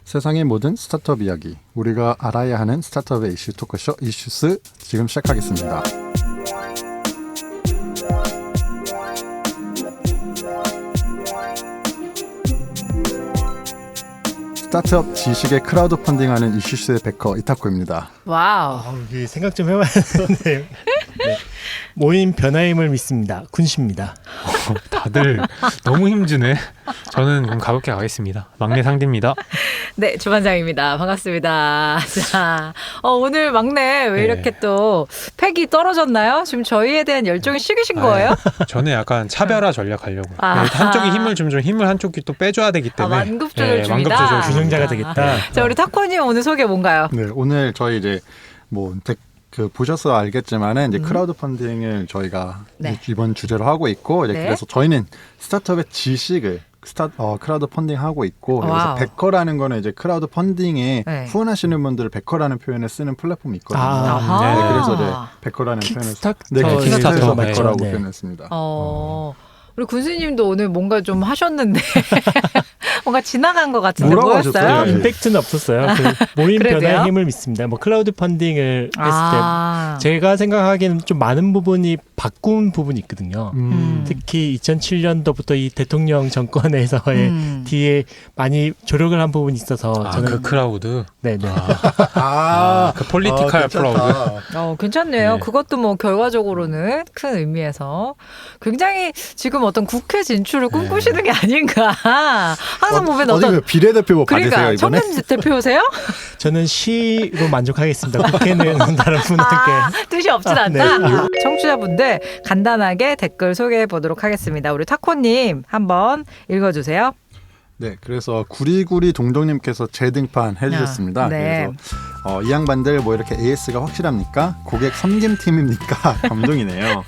세상의 모든 스타트업 이야기, 우리가 알아야 하는 스타트업의 이슈 토크쇼 이슈스 지금 시작하겠습니다. 스타트업 지식의 크라우드 펀딩하는 이슈스의 베커 이타코입니다. 와우. 생각 좀 해봐야 되는데. 네. 모임 변화의 힘을 믿습니다. 군씨입니다. 다들 너무 힘주네. 저는 그럼 가볍게 가겠습니다. 막내 상대입니다. 네, 주반장입니다. 반갑습니다. 자, 오늘 막내 왜 이렇게 또 팩이 떨어졌나요? 지금 저희에 대한 열정이 식으신 거예요? 저는 약간 차별화 전략하려고. 아. 한쪽이 힘을 좀 힘을 한쪽이 또 빼줘야 되기 때문에. 완급 조절 중이다. 완급 조절 균형자가 되겠다. 자, 우리 타코님 오늘 소개 뭔가요? 네, 오늘 저희 이제 보셔서 알겠지만은 이제 크라우드 펀딩을 저희가 네. 이번 주제로 하고 있고 이제 네. 그래서 저희는 스타트업의 지식을 크라우드 펀딩 하고 있고 그래서 와우. 베커라는 거는 이제 크라우드 펀딩에 네. 후원하시는 분들을 베커라는 표현을 쓰는 플랫폼이 있거든요. 아하. 네, 그래서 이제 베커라는 표현을 킥스타터 킥스타터 네. 베커라고 네. 표현했습니다. 우리 군수님도 오늘 뭔가 좀 하셨는데 뭔가 지나간 것 같은데 뭐라고 뭐였어요? 하셨어요? 네. 임팩트는 없었어요. 그 모임 그래도요? 변화의 힘을 믿습니다. 뭐 클라우드 펀딩을 했을 아. 때 제가 생각하기에는 좀 많은 부분이 바꾼 부분이 있거든요. 특히 2007년도부터 이 대통령 정권에서의 뒤에 많이 조력을 한 부분이 있어서 저는 그 크라우드. 네네. 그 폴리티컬 크라우드. 괜찮네요. 네. 그것도 뭐 결과적으로는 큰 의미에서 굉장히 지금 어떤 국회 진출을 꿈꾸시는 게 아닌가. 항상 보면 어디 어떤 비례대표 받으세요 그러니까 이번에? 청년 대표세요? 저는 시로 만족하겠습니다. 국회는 다른 분한테. 뜻이 없진 않다. 청취자분들 간단하게 댓글 소개해 보도록 하겠습니다. 우리 타코님 한번 읽어주세요. 네, 그래서 구리구리 동동님께서 재등판 해주셨습니다. 네. 그래서 이 양반들 뭐 이렇게 AS가 확실합니까? 고객 섬김팀입니까? 감동이네요.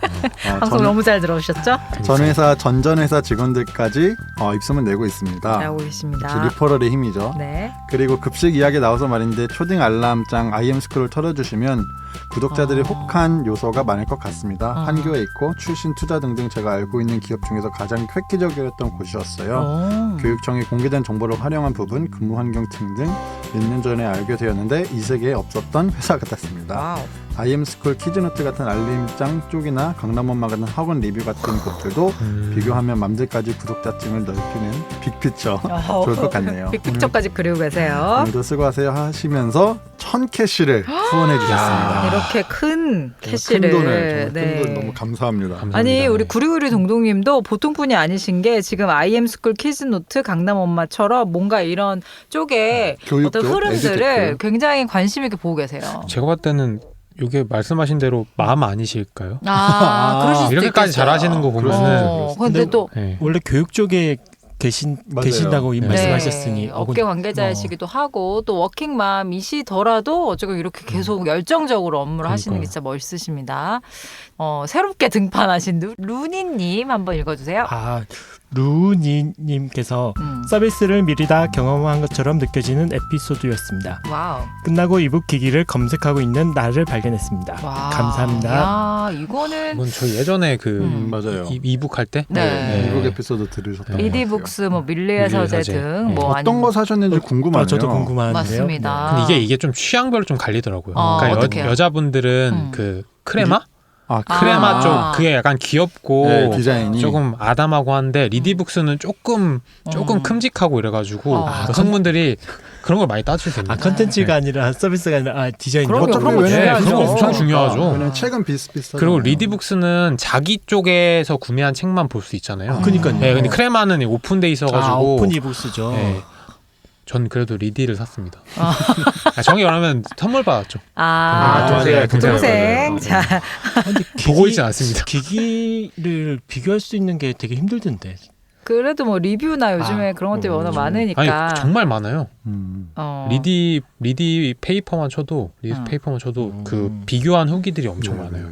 방송 너무 잘 들어오셨죠? 전 회사, 전전 회사 직원들까지 입소문 내고 있습니다. 잘하고 계십니다. 리퍼럴의 힘이죠. 네. 그리고 급식 이야기 나와서 말인데 초딩 알람장 IM스크롤 털어주시면 구독자들이 혹한 요소가 많을 것 같습니다. 한교에 있고 출신 투자 등등 제가 알고 있는 기업 중에서 가장 획기적이었던 곳이었어요. 교육청이 공개된 정보를 활용한 부분, 근무 환경층 등 몇 년 전에 알게 되었는데 이 세계에 없었던 회사 같았습니다. 와우. IM스쿨 키즈노트 같은 알림장 쪽이나 강남엄마 같은 학원 리뷰 같은 곳들도 비교하면 맘들까지 구독자층을 넓히는 빅피처 좋을 것 같네요. 빅픽처까지 그리고 계세요. 오늘도 수고하세요 하시면서 1000캐시를 후원해 주셨습니다. 이렇게 큰 캐시를. 큰 돈을 큰 돈 너무 감사합니다. 아니 우리 네. 구리구리 동동님도 보통 분이 아니신 게 지금 IM스쿨 키즈노트 강남 엄마처럼 뭔가 이런 쪽에 교육 어떤 쪽, 흐름들을 에듀테크. 굉장히 관심 있게 보고 계세요. 제가 봤을 때는 이게 말씀하신 대로 마음 아니실까요? 그러실 수도 이렇게까지 있겠어요. 잘하시는 거 보면은. 근데 또 네. 원래 교육 쪽에 맞아요. 계신다고 네. 말씀하셨으니 업계 관계자이시기도 하고 또 워킹맘이시더라도 어쨌든 이렇게 계속 열정적으로 업무를 하시는 게 진짜 멋있으십니다. 새롭게 등판하신 루니님 한번 읽어주세요. 루니님께서 서비스를 미리 다 경험한 것처럼 느껴지는 에피소드였습니다. 와우. 끝나고 이북 기기를 검색하고 있는 나를 발견했습니다. 와. 감사합니다. 야, 이거는 이건 저 예전에 맞아요. 이북 할 때. 네. 미국 에피소드 들으셨다고. 이디북스, 뭐 밀리의 서재 서재. 등 뭐 어떤 거 사셨는지 궁금하네요. 저도 궁금한데요. 맞습니다. 근데 이게 좀 취향별로 좀 갈리더라고요. 그러니까 어떡해요? 여자분들은 그 크레마? 아. 크레마 쪽 그게 약간 귀엽고 네, 디자인이 조금 아담하고 한데 리디북스는 조금 큼직하고 이래가지고 여성분들이 그런 걸 많이 따지세요. 컨텐츠가 아니라 서비스가 아니라 디자인. 그럼요, 어차피 그런 거 왜냐면 중요하죠. 그런 거 엄청 중요하죠. 그냥 책은 비슷비슷하죠. 그리고 리디북스는 자기 쪽에서 구매한 책만 볼 수 있잖아요. 그러니까요. 네, 근데 크레마는 오픈돼 있어가지고. 오픈 이북스죠. 네. 전 그래도 리디를 샀습니다. 정이 말하면 선물 받았죠. 동생. 자, 근데 보고 있진 않습니다. 기기를 비교할 수 있는 게 되게 힘들던데. 그래도 뭐 리뷰나 요즘에 그런 것들이 워낙 많으니까. 아니 정말 많아요. 리디 페이퍼만 쳐도 그 비교한 후기들이 엄청 많아요.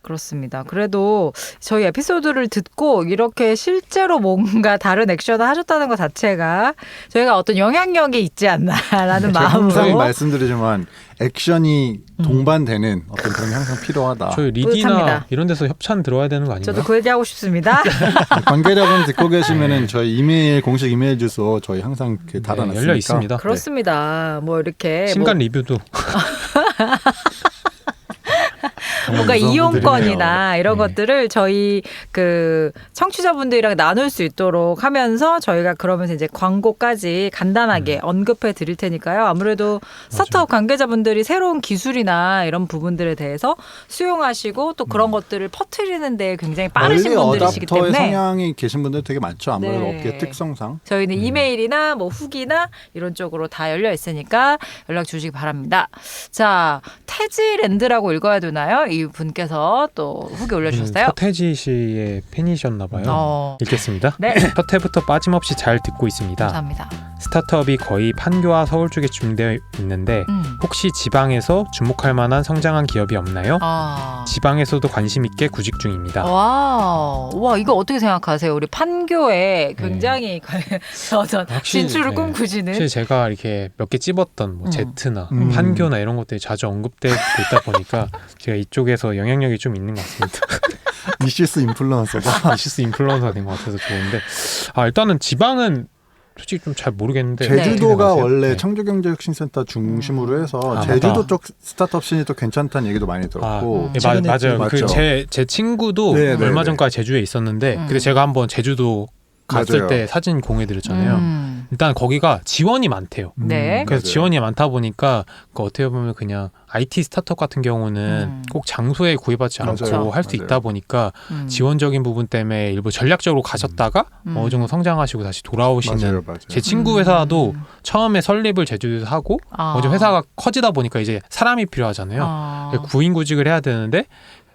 그렇습니다. 그래도 저희 에피소드를 듣고 이렇게 실제로 뭔가 다른 액션을 하셨다는 것 자체가 저희가 어떤 영향력이 있지 않나라는 제가 항상 마음으로 말씀드리지만 액션이 동반되는 어떤 그런 게 항상 필요하다. 저희 리디나 뿌듯합니다. 이런 데서 협찬 들어야 되는 거 아닌가요? 저도 그 얘기하고 싶습니다. 관계자분 듣고 계시면은 저희 이메일 공식 이메일 주소 저희 항상 그 달아놨으니까. 열려 있습니다. 그렇습니다. 뭐 이렇게 신간 리뷰도 뭔가 무서운 이용권이나 이런 네. 것들을 저희 그 청취자분들이랑 나눌 수 있도록 하면서 저희가 그러면서 이제 광고까지 간단하게 언급해 드릴 테니까요. 아무래도 스타트업 관계자분들이 새로운 기술이나 이런 부분들에 대해서 수용하시고 또 그런 것들을 퍼뜨리는 데 굉장히 빠르신 멀리 분들이시기 어답터의 때문에 성향이 계신 분들 되게 많죠. 아무래도 네. 업계 특성상. 저희는 이메일이나 뭐 후기나 이런 쪽으로 다 열려 있으니까 연락 주시기 바랍니다. 자, 태지랜드라고 읽어야 되나요? 이 분께서 또 후기 올려주셨어요. 서태지 씨의 팬이셨나 봐요. 읽겠습니다. 네. 첫 회부터 빠짐없이 잘 듣고 있습니다. 감사합니다. 스타트업이 거의 판교와 서울 쪽에 집중되어 있는데 혹시 지방에서 주목할 만한 성장한 기업이 없나요? 지방에서도 관심 있게 구직 중입니다. 와, 이거 어떻게 생각하세요? 우리 판교에 굉장히 어떤 확실히, 진출을 네. 꿈꾸시는. 사실 제가 이렇게 몇 개 찝었던 뭐 제트나 판교나 이런 것들이 자주 언급되고 있다 보니까 제가 이쪽에서 영향력이 좀 있는 것 같습니다. 이시스 인플루언서가 이시스 인플루언서가 된 것 같아서 좋은데 일단은 지방은 솔직히 좀 잘 모르겠는데 제주도가 어떻게 생각하세요? 원래 네. 청주경제혁신센터 중심으로 해서 아, 제주도 맞다. 쪽 스타트업 씬이 또 괜찮다는 얘기도 많이 들었고 네, 최근에 맞아요. 맞죠. 제 친구도 네, 네, 얼마 네. 전까지 제주에 있었는데 근데 제가 한번 제주도 갔을 맞아요. 때 사진 공유드렸잖아요. 일단 거기가 지원이 많대요. 네. 그래서 맞아요. 지원이 많다 보니까 어떻게 보면 그냥 IT 스타트업 같은 경우는 꼭 장소에 구애받지 않고 맞아요. 할 수 맞아요. 있다 보니까 지원적인 부분 때문에 일부 전략적으로 가셨다가 어느 정도 성장하시고 다시 돌아오시는 맞아요. 제 친구 회사도 처음에 설립을 제주도에서 하고 어제 회사가 커지다 보니까 이제 사람이 필요하잖아요. 구인구직을 해야 되는데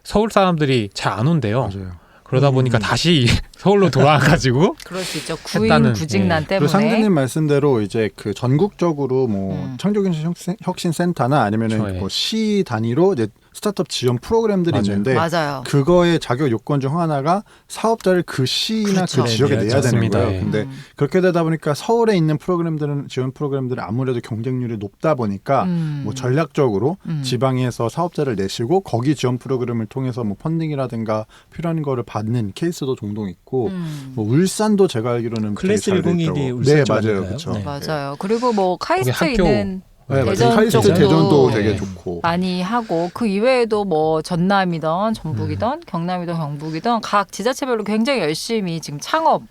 서울 사람들이 잘 안 온대요. 맞아요. 그러다 보니까 다시 서울로 돌아와가지고 그럴 수 있죠. 했다는, 구인 구직난 그리고 때문에. 상대님 말씀대로 이제 그 전국적으로 뭐 창조경제혁신센터나 아니면은 그렇죠, 예. 뭐 시 단위로 이제 스타트업 지원 프로그램들이 맞아요. 있는데 맞아요. 그거의 자격 요건 중 하나가 사업자를 그 시나 그렇죠. 그 지역에 네, 내야 되는 맞습니다. 거예요. 예. 근데 그렇게 되다 보니까 서울에 있는 프로그램들은 지원 프로그램들은 아무래도 경쟁률이 높다 보니까 뭐 전략적으로 지방에서 사업자를 내시고 거기 지원 프로그램을 통해서 뭐 펀딩이라든가 필요한 거를 받는 케이스도 종종 있고 뭐 울산도 제가 알기로는 클래스 되게 잘 101이 돼 있더라고요. 울산 네, 쪽 맞아요. 아닌가요? 그렇죠. 네. 맞아요. 그리고 뭐 카이스트 거기 학교 있는 네, 대전 맞아요. 카이스트 쪽도 대전도 네. 되게 좋고. 많이 하고 그 이외에도 뭐 전남이든 전북이든 경남이든 경북이든 각 지자체별로 굉장히 열심히 지금 창업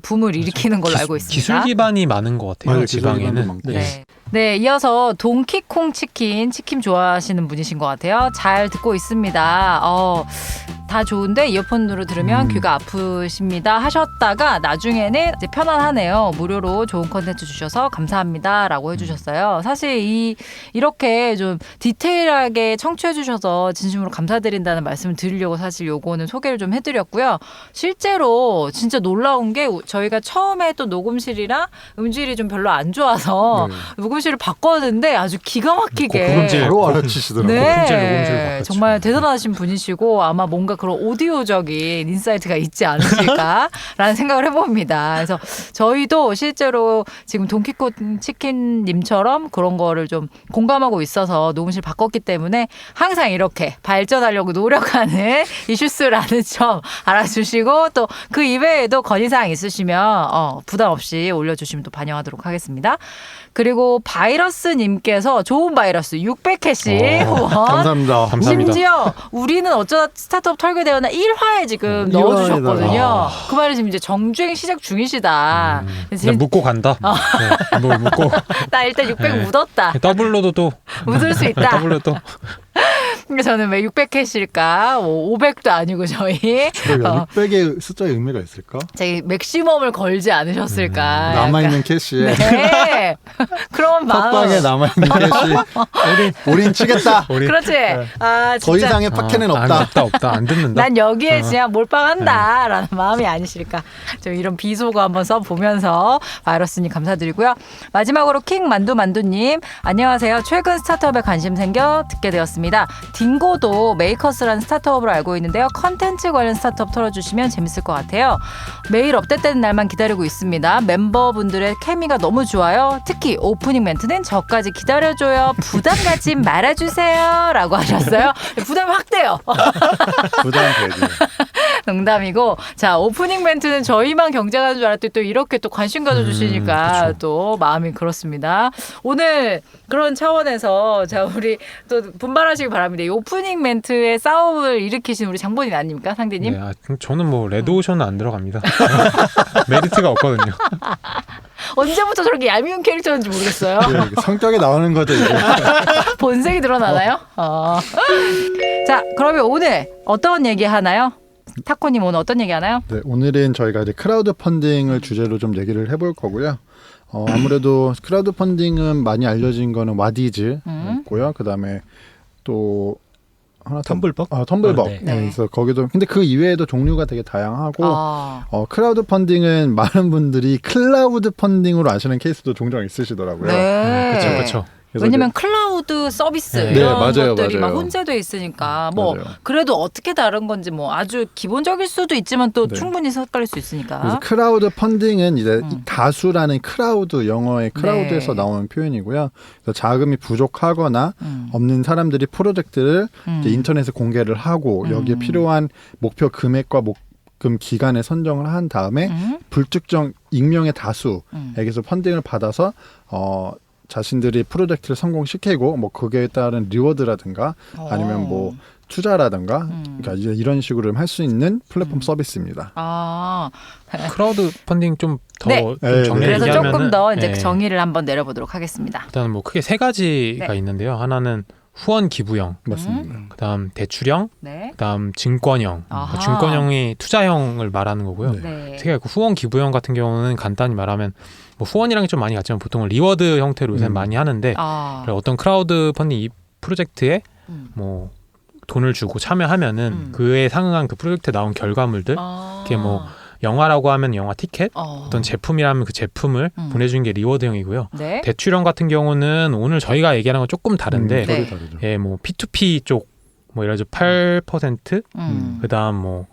붐을 일으키는 걸로 알고 있습니다. 기술 기반이 많은 것 같아요. 맞아요. 기술 기반도 지방에는. 많고. 네. 네, 이어서 동키콩 치킨 좋아하시는 분이신 것 같아요. 잘 듣고 있습니다. 다 좋은데 이어폰으로 들으면 귀가 아프십니다 하셨다가 나중에는 이제 편안하네요. 무료로 좋은 컨텐츠 주셔서 감사합니다라고 해주셨어요. 사실 이렇게 좀 디테일하게 청취해 주셔서 진심으로 감사드린다는 말씀을 드리려고 사실 요거는 소개를 좀 해드렸고요. 실제로 진짜 놀라운 게 저희가 처음에 또 녹음실이랑 음질이 좀 별로 안 좋아서 녹음실을 바꿨는데 아주 기가 막히게 고음질. 바로 알아치시더라고요. 녹음실을 네, 바꿨죠. 정말 대단하신 분이시고 아마 뭔가 그런 오디오적인 인사이트가 있지 않으실까라는 생각을 해봅니다. 그래서 저희도 실제로 지금 동키콘 치킨님처럼 그런 거를 좀 공감하고 있어서 녹음실 바꿨기 때문에 항상 이렇게 발전하려고 노력하는 이슈스라는 점 알아주시고 또 그 이외에도 건의사항 있으시면 부담 없이 올려주시면 또 반영하도록 하겠습니다. 그리고 바이러스님께서 좋은 바이러스 600캐시 후원. 감사합니다. 감사합니다. 심지어 우리는 어쩌다 스타트업 털게되었나 1화에 지금 1화에다가. 넣어주셨거든요. 그 말은 지금 이제 정주행 시작 중이시다. 그래서 그냥 묻고 간다. 네, 뭐 묻고 나 일단 600 네. 묻었다. 더블로도 또 묻을 수 있다. 더블로 또 그러니까 저는 왜 600캐시일까? 500도 아니고 저희 600의 숫자의 의미가 있을까? 저희 맥시멈을 걸지 않으셨을까? 남아있는 캐시에 네. 그런 마음. 팟빵에 남아있는 캐시 우린 치겠다. 우리 그렇지. 아, 더 진짜. 이상의 팟캐는 없다. 없다 안 듣는다. 난 여기에 그냥 몰빵한다라는 마음이 아니실까. 좀 이런 비속어 한번 써보면서 바이러스님 감사드리고요. 마지막으로 킹 만두님 안녕하세요. 최근 스타트업에 관심 생겨 듣게 되었습니다. 딩고도 메이커스라는 스타트업으로 알고 있는데요. 컨텐츠 관련 스타트업 털어주시면 재밌을 것 같아요. 매일 업데이트되는 날만 기다리고 있습니다. 멤버분들의 케미가 너무 좋아요. 특히 오프닝 멘트는 저까지 기다려줘요. 부담 갖지 말아주세요. 라고 하셨어요. 부담이 확 돼요. 부담 되지. 농담이고, 자, 오프닝 멘트는 저희만 경쟁하는 줄 알았더니 또 이렇게 또 관심 가져주시니까 또 마음이 그렇습니다. 오늘 그런 차원에서 자, 우리 또 분발하시기 바랍니다. 이 오프닝 멘트에 싸움을 일으키신 우리 장본인 아닙니까, 상대님? 네, 저는 뭐 레드오션은 안 들어갑니다. 메리트가 없거든요. 언제부터 저렇게 얄미운 캐릭터인지 모르겠어요. 네, 성격에 나오는 거죠, 이게. 본색이 드러나나요? 자, 그러면 오늘 어떤 얘기 하나요? 타코님 오늘 어떤 얘기 하나요? 네, 오늘은 저희가 이제 크라우드 펀딩을 주제로 좀 얘기를 해볼 거고요. 아무래도 크라우드 펀딩은 많이 알려진 거는 와디즈였고요. 그다음에 또 하나 텀블벅? 텀블벅. 네. 네. 그래서 거기도 근데 그 이외에도 종류가 되게 다양하고 아. 크라우드 펀딩은 많은 분들이 클라우드 펀딩으로 아시는 케이스도 종종 있으시더라고요. 네. 그렇죠. 왜냐면 클라우드 서비스 네. 이런 맞아요, 것들이 맞아요. 막 혼재돼 있으니까 뭐 맞아요. 그래도 어떻게 다른 건지 뭐 아주 기본적일 수도 있지만 또 네. 충분히 헷갈릴 수 있으니까. 그래서 크라우드 펀딩은 이제 다수라는 크라우드 영어의 크라우드에서 네. 나오는 표현이고요. 그래서 자금이 부족하거나 없는 사람들이 프로젝트를 이제 인터넷에 공개를 하고 여기에 필요한 목표 금액과 금 기간을 선정을 한 다음에 불특정 익명의 다수에게서 펀딩을 받아서 자신들이 프로젝트를 성공시키고 뭐 거기에 따른 리워드라든가 아니면 뭐 투자라든가 그러니까 이제 이런 식으로 할 수 있는 플랫폼 서비스입니다. 아, 크라우드 펀딩 좀 더 네. 정리를 그래서 얘기하면은 조금 더 이제 네. 정의를 한번 내려보도록 하겠습니다. 일단 뭐 크게 세 가지가 네. 있는데요. 하나는 후원 기부형, 맞습니다. 그다음 대출형, 네. 그다음 증권형. 아하. 증권형이 투자형을 말하는 거고요. 네. 네. 세 개가 있고 후원 기부형 같은 경우는 간단히 말하면 뭐 후원이랑이 좀 많이 같지만 보통은 리워드 형태로 요새 많이 하는데 아. 어떤 크라우드 펀딩 이 프로젝트에 뭐 돈을 주고 참여하면은 그에 상응한 그 프로젝트에 나온 결과물들 아. 그게 뭐 영화라고 하면 영화 티켓, 어. 어떤 제품이라면 그 제품을 보내주는 게 리워드형이고요. 네. 대출형 같은 경우는 오늘 저희가 얘기하는 건 조금 다른데, 네. 다르죠. 예, 뭐 P2P 쪽, 뭐 예를 들어 8%, 그다음 뭐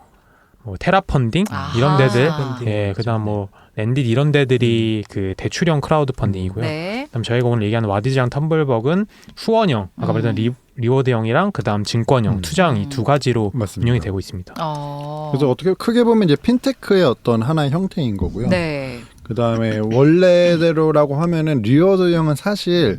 테라 펀딩 아하. 이런 데들, 펀딩. 예, 그다음 뭐 랜딧 이런 데들이 그 대출형 크라우드 펀딩이고요. 네. 그다음 저희가 오늘 얘기하는 와디즈랑 텀블벅은 후원형, 아까 말했던 리워드형이랑 그다음 증권형, 투자형 이 두 가지로 맞습니다. 운영이 되고 있습니다. 그래서 어떻게 크게 보면 이제 핀테크의 어떤 하나의 형태인 거고요. 네. 그다음에 원래대로라고 하면은 리워드형은 사실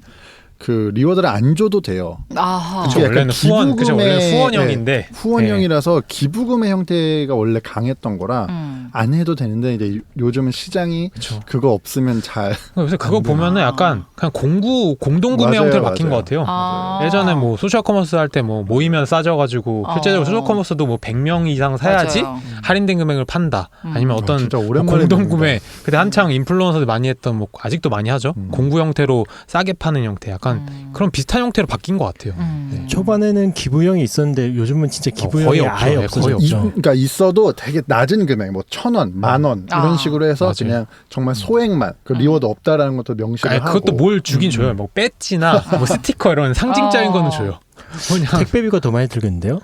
그 리워드를 안 줘도 돼요. 아하. 그쵸, 약간 원래는 후원, 그죠, 원래는 기부금의- 후원형인데 후원형이라서 기부금의 형태가 원래 강했던 거라 안 해도 되는데 이제 요즘은 시장이 그쵸. 그거 없으면 잘 요새 그거 보면은 약간 그냥 공동구매 맞아요, 형태로 바뀐 맞아요. 것 같아요. 아. 예전에 뭐 소셜 커머스 할 때 뭐 모이면 싸져가지고 실제적으로 소셜 커머스도 뭐 100명 이상 사야지 맞아요. 할인된 금액을 판다. 아니면 어떤 진짜 뭐 오랜만에 공동구매 그때 한창 인플루언서들 많이 했던 뭐 아직도 많이 하죠. 공구 형태로 싸게 파는 형태. 약간 그런 비슷한 형태로 바뀐 것 같아요. 네. 초반에는 기부형이 있었는데 요즘은 진짜 기부형이 거의 없죠. 아예 네, 거의 없어졌죠. 그러니까 있어도 되게 낮은 금액, 뭐 1,000원, 10,000원 이런 아. 식으로 해서 맞아요. 그냥 정말 소액만 그 리워드 없다라는 것도 명시를 아니, 하고. 그것도 뭘 주긴 줘요. 뭐 배지나 뭐 스티커 이런 상징적인 거는 줘요. 그냥 택배비가 더 많이 들겠는데요?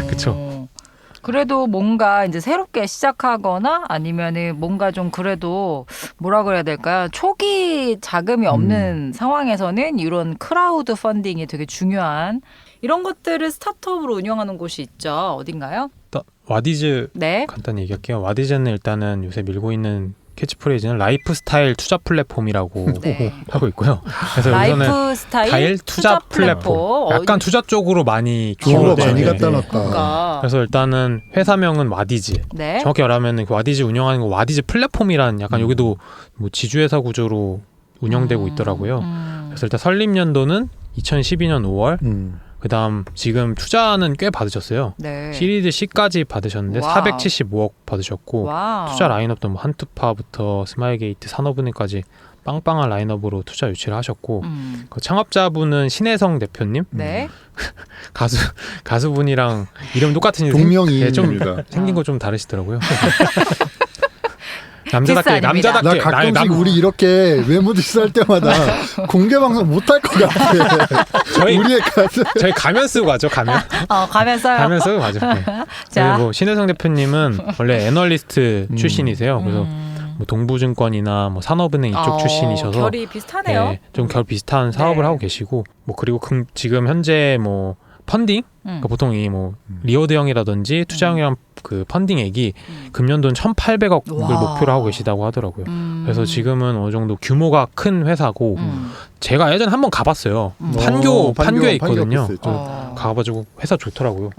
그쵸. 그래도 뭔가 이제 새롭게 시작하거나 아니면은 뭔가 좀 그래도 뭐라 그래야 될까요? 초기 자금이 없는 상황에서는 이런 크라우드 펀딩이 되게 중요한 이런 것들을 스타트업으로 운영하는 곳이 있죠. 어딘가요? 와디즈 네. 간단히 얘기할게요. 와디즈는 일단은 요새 밀고 있는 캐치프레이즈는 라이프스타일 투자 플랫폼이라고 네. 하고 있고요. 그래서 여기서는 라이프스타일 투자 플랫폼. 약간 투자 쪽으로 많이 좋은 거 네, 많이 네, 갖다 네. 놨다. 그러니까. 그래서 일단은 회사명은 와디즈. 네. 정확히 말하면 그 와디즈 운영하는 거 와디즈 플랫폼이라는 약간 여기도 뭐 지주회사 구조로 운영되고 있더라고요. 그래서 일단 설립 연도는 2012년 5월. 그다음 지금 투자는 꽤 받으셨어요. 네. 시리즈 C까지 받으셨는데 와우. 475억 받으셨고 와우. 투자 라인업도 뭐 한투파부터 스마일게이트, 산업은행까지 빵빵한 라인업으로 투자 유치를 하셨고 그 창업자분은 신혜성 대표님 네. 가수분이랑 이름 똑같은 동명이인입니다. 좀 생긴 거 좀 다르시더라고요. 디스 남자답게 나 가끔씩 우리 이렇게 외모 디스할 때마다 공개 방송 못할 것 같아. 우리의 가슴. 저희 가면 쓰고 가죠. 가면. 가면 써요. 가면 쓰고 가죠. 네. 자. 그리고 신혜성 대표님은 원래 애널리스트 출신이세요. 그래서 뭐 동부증권이나 뭐 산업은행 이쪽 출신이셔서 결이 비슷하네요. 네, 좀 결 비슷한 사업을 네. 하고 계시고 뭐 그리고 지금 현재 뭐 펀딩 그러니까 보통 이 뭐 리워드형이라든지 투자형이랑 그 펀딩액이 금년도는 1,800억을 목표로 하고 계시다고 하더라고요. 그래서 지금은 어느 정도 규모가 큰 회사고 제가 예전에 한번 가봤어요. 판교에 있거든요. 가가지고 회사 좋더라고요.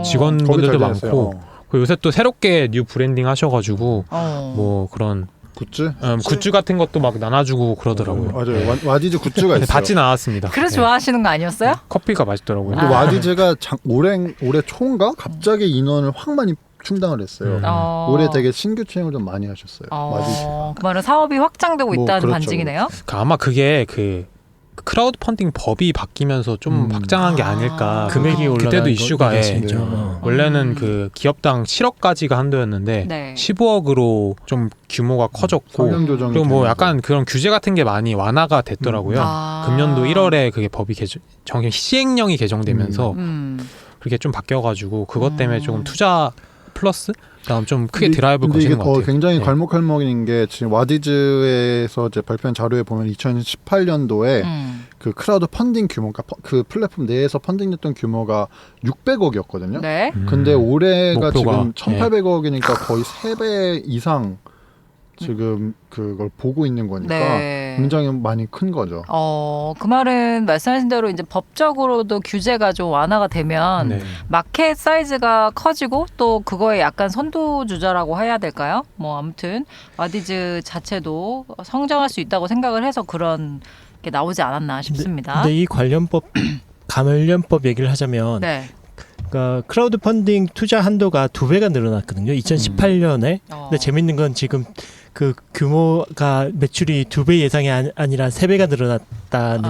직원분들도 많고 그리고 요새 또 새롭게 뉴 브랜딩 하셔가지고 뭐 그런 굿즈? 굿즈 같은 것도 막 나눠주고 그러더라고요. 맞아요. 와디즈 굿즈가 있어요. 받지 나왔습니다. 그래서 좋아하시는 거 아니었어요? 커피가 맛있더라고요. 근데 와디즈가 올해 초인가 갑자기 인원을 확 많이 충당을 했어요. 올해 되게 신규 채용을 좀 많이 하셨어요. 와디즈가. 그 말은 사업이 확장되고 있다는 그렇죠, 반증이네요. 아마 그게 그 크라우드 펀딩 법이 바뀌면서 좀 확장한 게 아닐까. 금액이 올라간 그때도 이슈가 원래는 그 기업당 7억까지가 한도였는데 네. 15억으로 좀 규모가 커졌고 그리고 뭐 약간 그런 규제 같은 게 많이 완화가 됐더라고요. 금년도 1월에 그게 법이 시행령이 개정되면서 그렇게 좀 바뀌어가지고 그것 때문에 조금 투자 플러스 그다음 좀 크게 드라이브를 거시는 것 같아요. 굉장히 갈목갈목인 게 지금 와디즈에서 이제 발표한 자료에 보면 2018년도에 그 크라우드 펀딩 규모가 그 플랫폼 내에서 펀딩됐던 규모가 600억이었거든요. 네. 근데 올해가 목표가, 지금 1,800억이니까 거의 3배 이상 지금 그걸 보고 있는 거니까 네. 굉장히 많이 큰 거죠. 그 말은 말씀하신 대로 이제 법적으로도 규제가 좀 완화가 되면 네. 마켓 사이즈가 커지고 또 그거에 약간 선두주자라고 해야 될까요? 뭐 아무튼 와디즈 자체도 성장할 수 있다고 생각을 해서 그런 게 나오지 않았나 싶습니다. 근데 이 관련법 얘기를 하자면 네. 그러니까 크라우드 펀딩 투자 한도가 2배가 늘어났거든요. 2018년에. 근데 재밌는 건 지금 그 규모가 매출이 2배 예상이 아니라 3배가 늘어났다는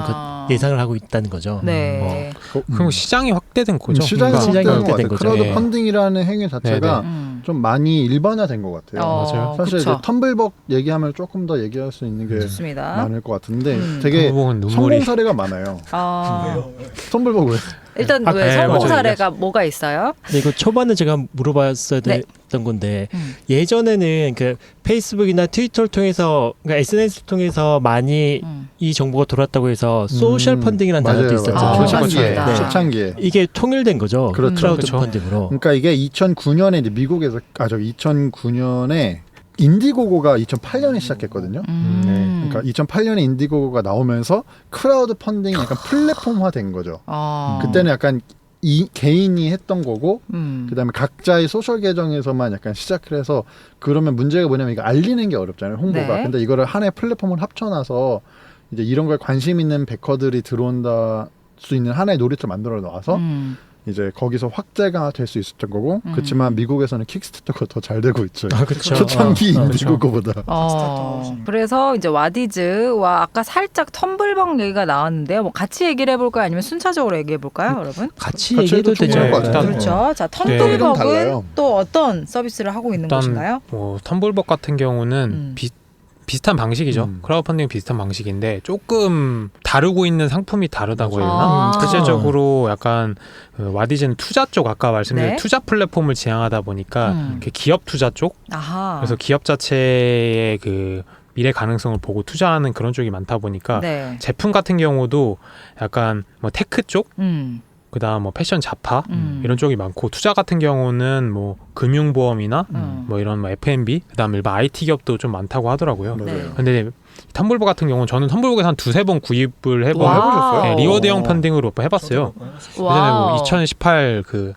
예상을 하고 있다는 거죠. 네. 그럼 시장이 확대된 거죠. 시장이 시장이 확대된 거죠. 크라우드 네. 펀딩이라는 행위 자체가 좀 많이 일반화된 것 같아요. 맞아요. 사실 이제 그쵸. 텀블벅 얘기하면 조금 더 얘기할 수 있는 게 좋습니다. 많을 것 같은데 되게 성공 사례가 많아요. 텀블벅 왜? 일단 왜 네, 성공 맞아요. 사례가 뭐가 있어요? 근데 이거 초반에 제가 물어봤어야 됐던 건데 예전에는 그 페이스북이나 트위터를 통해서 그러니까 SNS를 통해서 많이 이 정보가 돌았다고 해서 소셜 펀딩이라는 단어도 있었죠. 초창기에 이게 통일된 거죠. 그렇죠. 크라우드 그렇죠. 펀딩으로. 그러니까 이게 2009년에 이제 미국에서 2009년에 인디고고가 2008년에 시작했거든요. 그러니까 2008년에 인디고고가 나오면서 크라우드 펀딩이 약간 플랫폼화된 거죠. 그때는 약간 개인이 했던 거고 그다음에 각자의 소셜 계정에서만 약간 시작을 해서 그러면 문제가 뭐냐면 이거 알리는 게 어렵잖아요. 홍보가. 네. 근데 이거를 하나의 플랫폼을 합쳐놔서 이제 이런 걸 관심 있는 베커들이 들어온다 수 있는 하나의 놀이터를 만들어 놔서 이제 거기서 확대가 될 수 있었던 거고 그렇지만 미국에서는 킥스타터가 더 잘 되고 있죠. 그렇죠. 초창기 인디고고보다. 그래서 이제 와디즈와 아까 살짝 텀블벅 얘기가 나왔는데요. 뭐 같이 얘기를 해볼까요? 아니면 순차적으로 얘기해볼까요, 여러분? 같이 같이 얘기해도 해도 충분할 되죠. 것 같아요. 그렇죠. 자, 이름은 텀블벅은 달라요. 또 어떤 서비스를 하고 있는 곳인가요? 뭐 텀블벅 같은 경우는 비슷한 방식이죠. 크라우드 펀딩 비슷한 방식인데 조금 다루고 있는 상품이 다르다고 해야 되나? 실제적으로 약간 와디즈는 투자 쪽 아까 말씀드린 네. 투자 플랫폼을 지향하다 보니까 기업 투자 쪽 그래서 기업 자체의 그 미래 가능성을 보고 투자하는 그런 쪽이 많다 보니까 네. 제품 같은 경우도 약간 뭐 테크 쪽 그다음 뭐 패션 자파 이런 쪽이 많고 투자 같은 경우는 뭐 금융보험이나 뭐 이런 뭐 F&B 그다음 일반 IT 기업도 좀 많다고 하더라고요. 네. 근데 텀블벅 같은 경우는 저는 텀블벅에서 한 2-3번 구입을 해보셨어요? 네, 리워드형 펀딩으로 해봤어요. 예전에 뭐 2018 그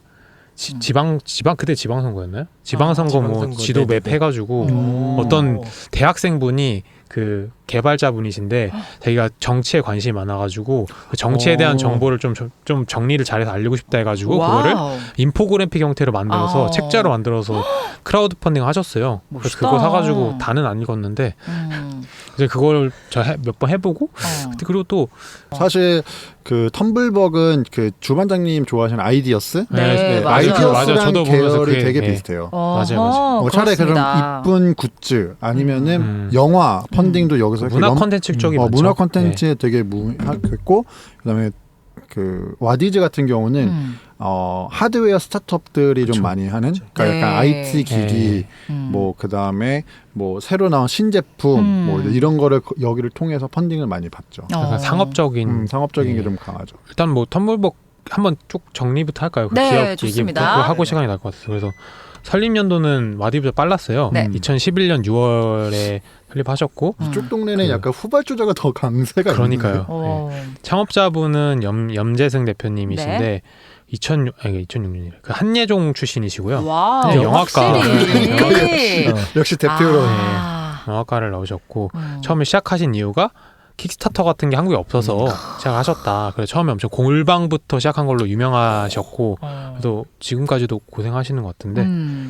지방 그때 지방선거였나요? 지방선거 뭐 지방선거 지도 맵 해가지고 어떤 대학생분이 그 개발자분이신데 자기가 정치에 관심이 많아가지고 그 정치에 대한 정보를 좀 정리를 잘해서 알리고 싶다 해가지고 그거를 인포그래픽 형태로 만들어서 책자로 만들어서 크라우드 펀딩 하셨어요. 그래서 그거 사가지고 다는 안 읽었는데 이제 그걸 몇 번 해보고 그리고 또 사실 그 텀블벅은 그 주반장님 좋아하시는 아이디어스? 네, 맞아요. 아이디어스랑 저도 보면서 계열이 그게, 되게 네. 비슷해요. 맞아요. 차라리 그런 그렇습니다. 이쁜 굿즈 아니면은 영화 펀딩도 여기서 문화 콘텐츠 쪽이 많죠. 문화 콘텐츠에 되게 했고 그다음에 그 와디즈 같은 경우는 하드웨어 스타트업들이 좀 많이 하는 그러니까 네. 약간 IT 기기 뭐 그다음에 뭐 새로 나온 신제품 뭐 이런 거를 여기를 통해서 펀딩을 많이 받죠. 약간 상업적인 상업적인 게 좀 강하죠. 일단 뭐 텀블벅 한번 쭉 정리부터 할까요? 그 네, 기업 좋습니다. 얘기부터 그거 하고 시간이 날 것 같아요. 그래서 설립연도는 와디즈보다 빨랐어요. 네. 2011년 6월에 설립하셨고 이쪽 동네는 약간 후발주자가 더 강세가 그러니까요. 있는데. 창업자분은 염재승 대표님이신데 2006년이래. 그 한예종 출신이시고요. 와, 그냥 영화과. 확실히. 역시 대표로 영화과를 나오셨고 처음에 시작하신 이유가 킥스타터 같은 게 한국에 없어서 시작하셨다. 그래서 처음에 엄청 골방부터 시작한 걸로 유명하셨고 또 지금까지도 고생하시는 것 같은데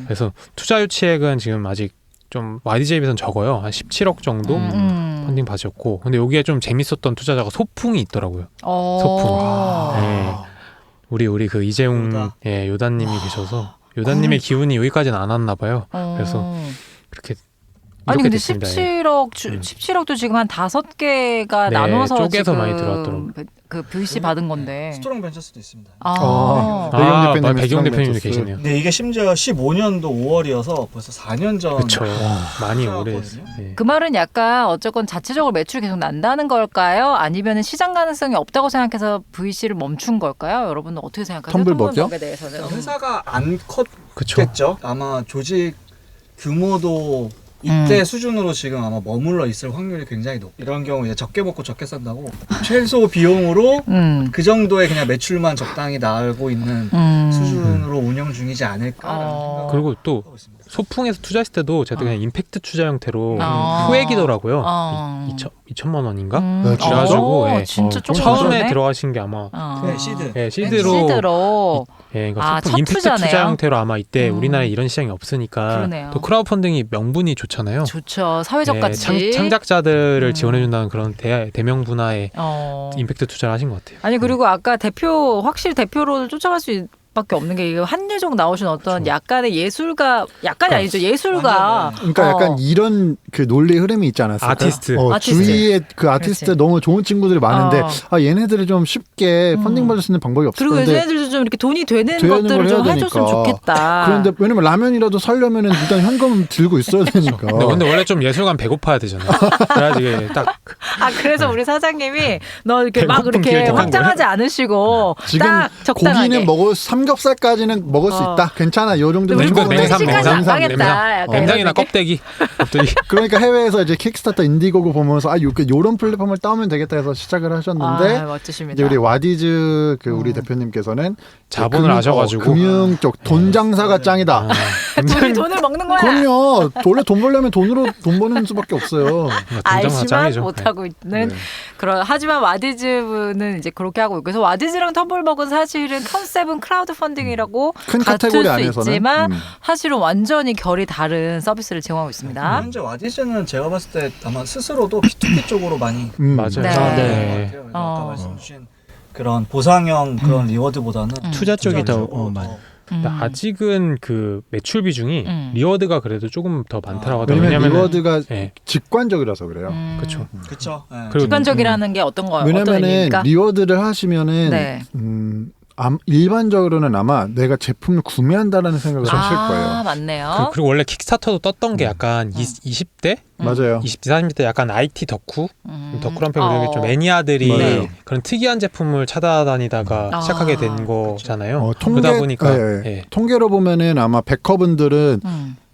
그래서 투자 유치액은 지금 아직 좀 YDJ에 비해서는 적어요. 한 17억 정도 펀딩 받으셨고 근데 여기에 좀 재밌었던 투자자가 소풍이 있더라고요. 소풍. 네. 우리 그 이재용 요다님이 계셔서 요다님의 기운이 여기까지는 안 왔나 봐요. 그래서 그렇게 아니 이렇게 근데 됐습니다. 17억도 지금 한 5개가 네, 나눠서 쪼개서 지금 많이 들어왔더라고요. 그 VC 받은 건데. 스토랑 벤처스도 있습니다. 배경 대표님도 계시네요. 네, 이게 심지어 15년도 5월이어서 벌써 4년 전. 그렇죠. 많이 투자거든요. 오래 했어요. 네. 그 말은 약간 어쨌건 자체적으로 매출이 계속 난다는 걸까요? 아니면 시장 가능성이 없다고 생각해서 VC를 멈춘 걸까요? 여러분은 어떻게 생각하세요? 텀블벅이요? 텀블벅에 대해서는. 회사가 안 그쵸. 컸겠죠. 아마 조직 규모도 이때 수준으로 지금 아마 머물러 있을 확률이 굉장히 높. 이런 경우 이제 적게 먹고 적게 산다고 최소 비용으로 그 정도의 그냥 매출만 적당히 나오고 있는 수준으로 운영 중이지 않을까라는 생각을 그리고 또 하고 있습니다. 소풍에서 투자했을 때도 제가 그냥 임팩트 투자 형태로 어. 후액이더라고요. 어. 2천만 원인가? 네, 그래가지고 예. 진짜 조금 처음에 그러네. 들어가신 게 아마 네, 시드. 시드로 예, 그러니까 소풍 첫 임팩트 투자네요. 투자 형태로 아마 이때 우리나라에 이런 시장이 없으니까 그러네요. 또 크라우드 펀딩이 명분이 좋잖아요. 좋죠. 사회적 예, 가치. 창작자들을 지원해준다는 그런 대명 분야의 어. 임팩트 투자를 하신 것 같아요. 아니 그리고 아까 확실히 대표로를 쫓아갈 수 밖에 없는 게 한예종 나오신 어떤 그렇죠. 약간의 예술가 약간이 아니죠 예술가 완전, 그러니까 약간 이런 그 논리 흐름이 있지 않았을까? 아티스트. 아티스트. 주위에 그 아티스트 그렇지. 너무 좋은 친구들이 많은데 얘네들을 좀 쉽게 펀딩 받을 수 있는 방법이 없을 그리고 건데 얘네들도 좀 이렇게 돈이 되는 되는 것들을 걸 좀 해야 해줬으면 되니까. 좋겠다. 그런데 왜냐면 라면이라도 살려면은 일단 현금 들고 있어야 되니까. 근데 원래 좀 예술가는 배고파야 되잖아요. 그래야지 이게 딱 그래서 우리 사장님이 너 이렇게 막 배고픔 이렇게 기회를 한 확장하지 않으시고 지금 딱 적당하게. 고기는 삼겹살까지는 먹을 수 있다. 괜찮아. 요 정도 우리 냉삼, 꼭대기까지 안 냉삼, 가겠다. 약간 맹장이나 이렇게. 껍데기. 그러니까 해외에서 이제 킥스타터 인디고고 보면서 요런 플랫폼을 따오면 되겠다 해서 시작을 하셨는데 멋지십니다. 이제 우리 와디즈 우리 대표님께서는 자본을 아셔가지고. 금융 쪽 돈 장사가 짱이다. 우리 돈을 먹는 거야. 그럼요. 원래 돈 벌려면 돈 버는 수밖에 없어요. 알지만 짱이죠. 못하고 있는 네. 하지만 와디즈는 이제 그렇게 하고 있고 그래서 와디즈랑 텀블벅은 사실은 컨셉은 크라우드 펀딩이라고 큰 같을 카테고리 수 안에서는 있지만 사실은 완전히 결이 다른 서비스를 제공하고 있습니다. 현재 와디즈는 제가 봤을 때 아마 스스로도 P2P 쪽으로 많이 맞아요. 네. 것 네. 같아요. 아까 말씀 주신 그런 보상형 그런 리워드보다는 투자 쪽이 더 쪽으로 많이. 근데 아직은 그 매출 비중이 리워드가 그래도 조금 더 많다라고 하더라고요. 왜냐면 왜냐면은 리워드가 예, 직관적이라서 그래요. 그렇죠. 그렇죠. 네. 그리고 직관적이라는 게 어떤 어떤 왜냐면은 의미입니까? 리워드를 하시면은 네. 일반적으로는 아마 내가 제품을 구매한다라는 생각을 하실 거예요. 맞네요. 그리고 원래 킥스타터도 떴던 게 약간 20대? 맞아요. 20대, 30대 약간 IT 덕후? 덕후란 표현 모르겠죠. 어. 매니아들이 맞아요. 그런 특이한 제품을 찾아다니다가 시작하게 된 거잖아요. 그러다 보니까 통계로 보면은 아마 백커분들은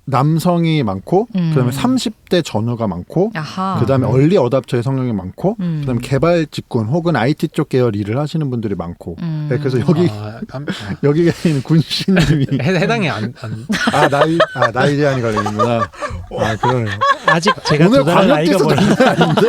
남성이 많고 그다음에 30대 전후가 많고 아하. 그다음에 얼리 어답터의 성향이 많고 그다음에 음. 개발 직군 혹은 IT 쪽 계열 일을 하시는 분들이 많고 네, 그래서 여기 여기에 있는 군신님이 해당이 안 나이 제한이 걸리는구나. 아 그러네요. 아직 제가 오늘 도달한 나이가 광역지수 뭐예요? 장난 아닌데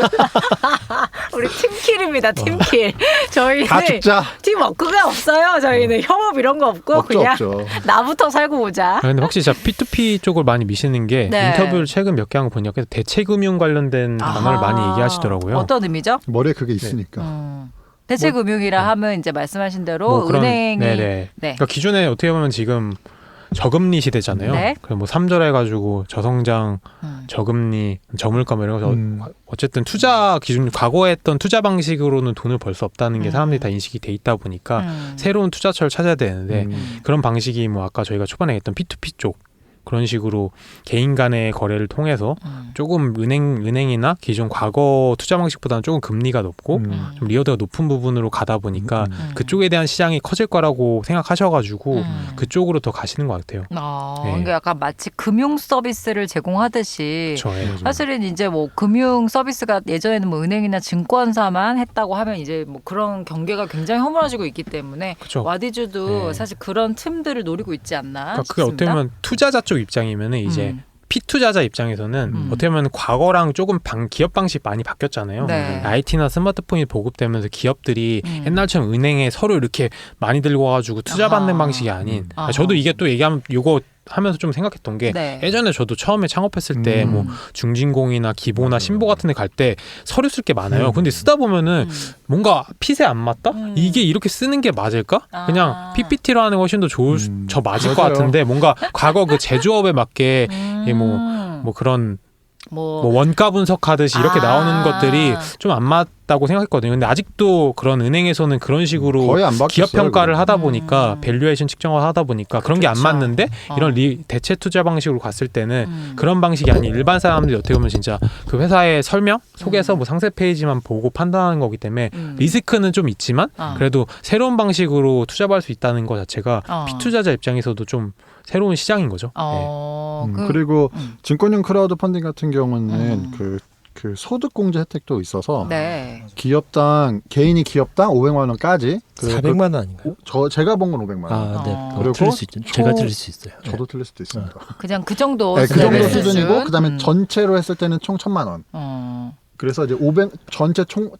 우리 팀킬입니다. 팀킬. 저희는 다 죽자. 팀워크가 없어요. 저희는 협업 이런 거 없고 그냥 없죠. 나부터 살고 보자. 근데 확실히 진짜 P2P 쪽을 많이 미시는 게 네. 인터뷰를 최근 몇 개 한 거 보니까 대체금융 관련된 단어를 아하. 많이 얘기하시더라고요. 어떤 의미죠? 머리에 그게 있으니까. 대체금융이라 하면 이제 말씀하신 대로 뭐 그런- 은행이 네네. 네. 그러니까 기존에 어떻게 보면 지금 저금리 시대잖아요. 네. 그래서 뭐 3절 해가지고 저성장, 저금리, 저물가 뭐 이런 거 어쨌든 투자 기준 과거에 했던 투자 방식으로는 돈을 벌 수 없다는 게 사람들이 다 인식이 돼 있다 보니까 새로운 투자처를 찾아야 되는데 그런 방식이 뭐 아까 저희가 초반에 했던 P2P 쪽 그런 식으로 개인 간의 거래를 통해서 조금 은행이나 기존 과거 투자 방식보다는 조금 금리가 높고 좀 리어드가 높은 부분으로 가다 보니까 그쪽에 대한 시장이 커질 거라고 생각하셔가지고 그쪽으로 더 가시는 것 같아요. 네. 그러니까 약간 마치 금융 서비스를 제공하듯이 그렇죠. 예. 사실은 이제 뭐 금융 서비스가 예전에는 뭐 은행이나 증권사만 했다고 하면 이제 뭐 그런 경계가 굉장히 허물어지고 있기 때문에 그렇죠. 와디즈도 네. 사실 그런 틈들을 노리고 있지 않나 그러니까 그게 싶습니다. 어떻게 보면 투자자 쪽 입장이면은 이제 피투자자 입장에서는 어떻게 보면 과거랑 조금 기업 방식 많이 바뀌었잖아요. 네. IT나 스마트폰이 보급되면서 기업들이 옛날처럼 은행에 서로 이렇게 많이 들고 와가지고 투자받는 아하. 방식이 아닌 아하. 저도 이게 또 얘기하면 요거 하면서 좀 생각했던 게 네. 예전에 저도 처음에 창업했을 때 뭐 중진공이나 기보나 신보 같은 데 갈 때 서류 쓸 게 많아요. 근데 쓰다 보면은 뭔가 핏에 안 맞다? 이게 이렇게 쓰는 게 맞을까? 그냥 PPT로 하는 게 훨씬 더 저 맞을 것 맞아요. 같은데 뭔가 과거 그 제조업에 맞게 이게 뭐 그런 뭐 원가 분석하듯이 이렇게 나오는 것들이 좀 안 맞다고 생각했거든요. 근데 아직도 그런 은행에서는 그런 식으로 거의 안 바뀌었어요. 기업 평가를 그거. 하다 보니까 밸류에이션 측정을 하다 보니까 그런 게 안 그렇죠. 맞는데 이런 대체 투자 방식으로 갔을 때는 그런 방식이 아닌 일반 사람들이 어떻게 보면 진짜 그 회사의 설명 속에서 뭐 상세 페이지만 보고 판단하는 거기 때문에 리스크는 좀 있지만 그래도 새로운 방식으로 투자할 수 있다는 것 자체가 피투자자 입장에서도 좀 새로운 시장인 거죠. 네. 그리고 증권형 크라우드 펀딩 같은 경우는 그 소득 공제 혜택도 있어서 네. 개인이 기업당 500만 원까지 400만 원 아닌가요? 제가 본 건 500만 원. 아, 네. 그리고 틀릴 수 있죠. 제가 틀릴 수 있어요. 저도 틀릴 수도 있습니다. 그냥 그 정도 네, 그 정도 레벨 수준이고 그다음에 전체로 했을 때는 총 1,000만 원. 그래서 이제 전체 총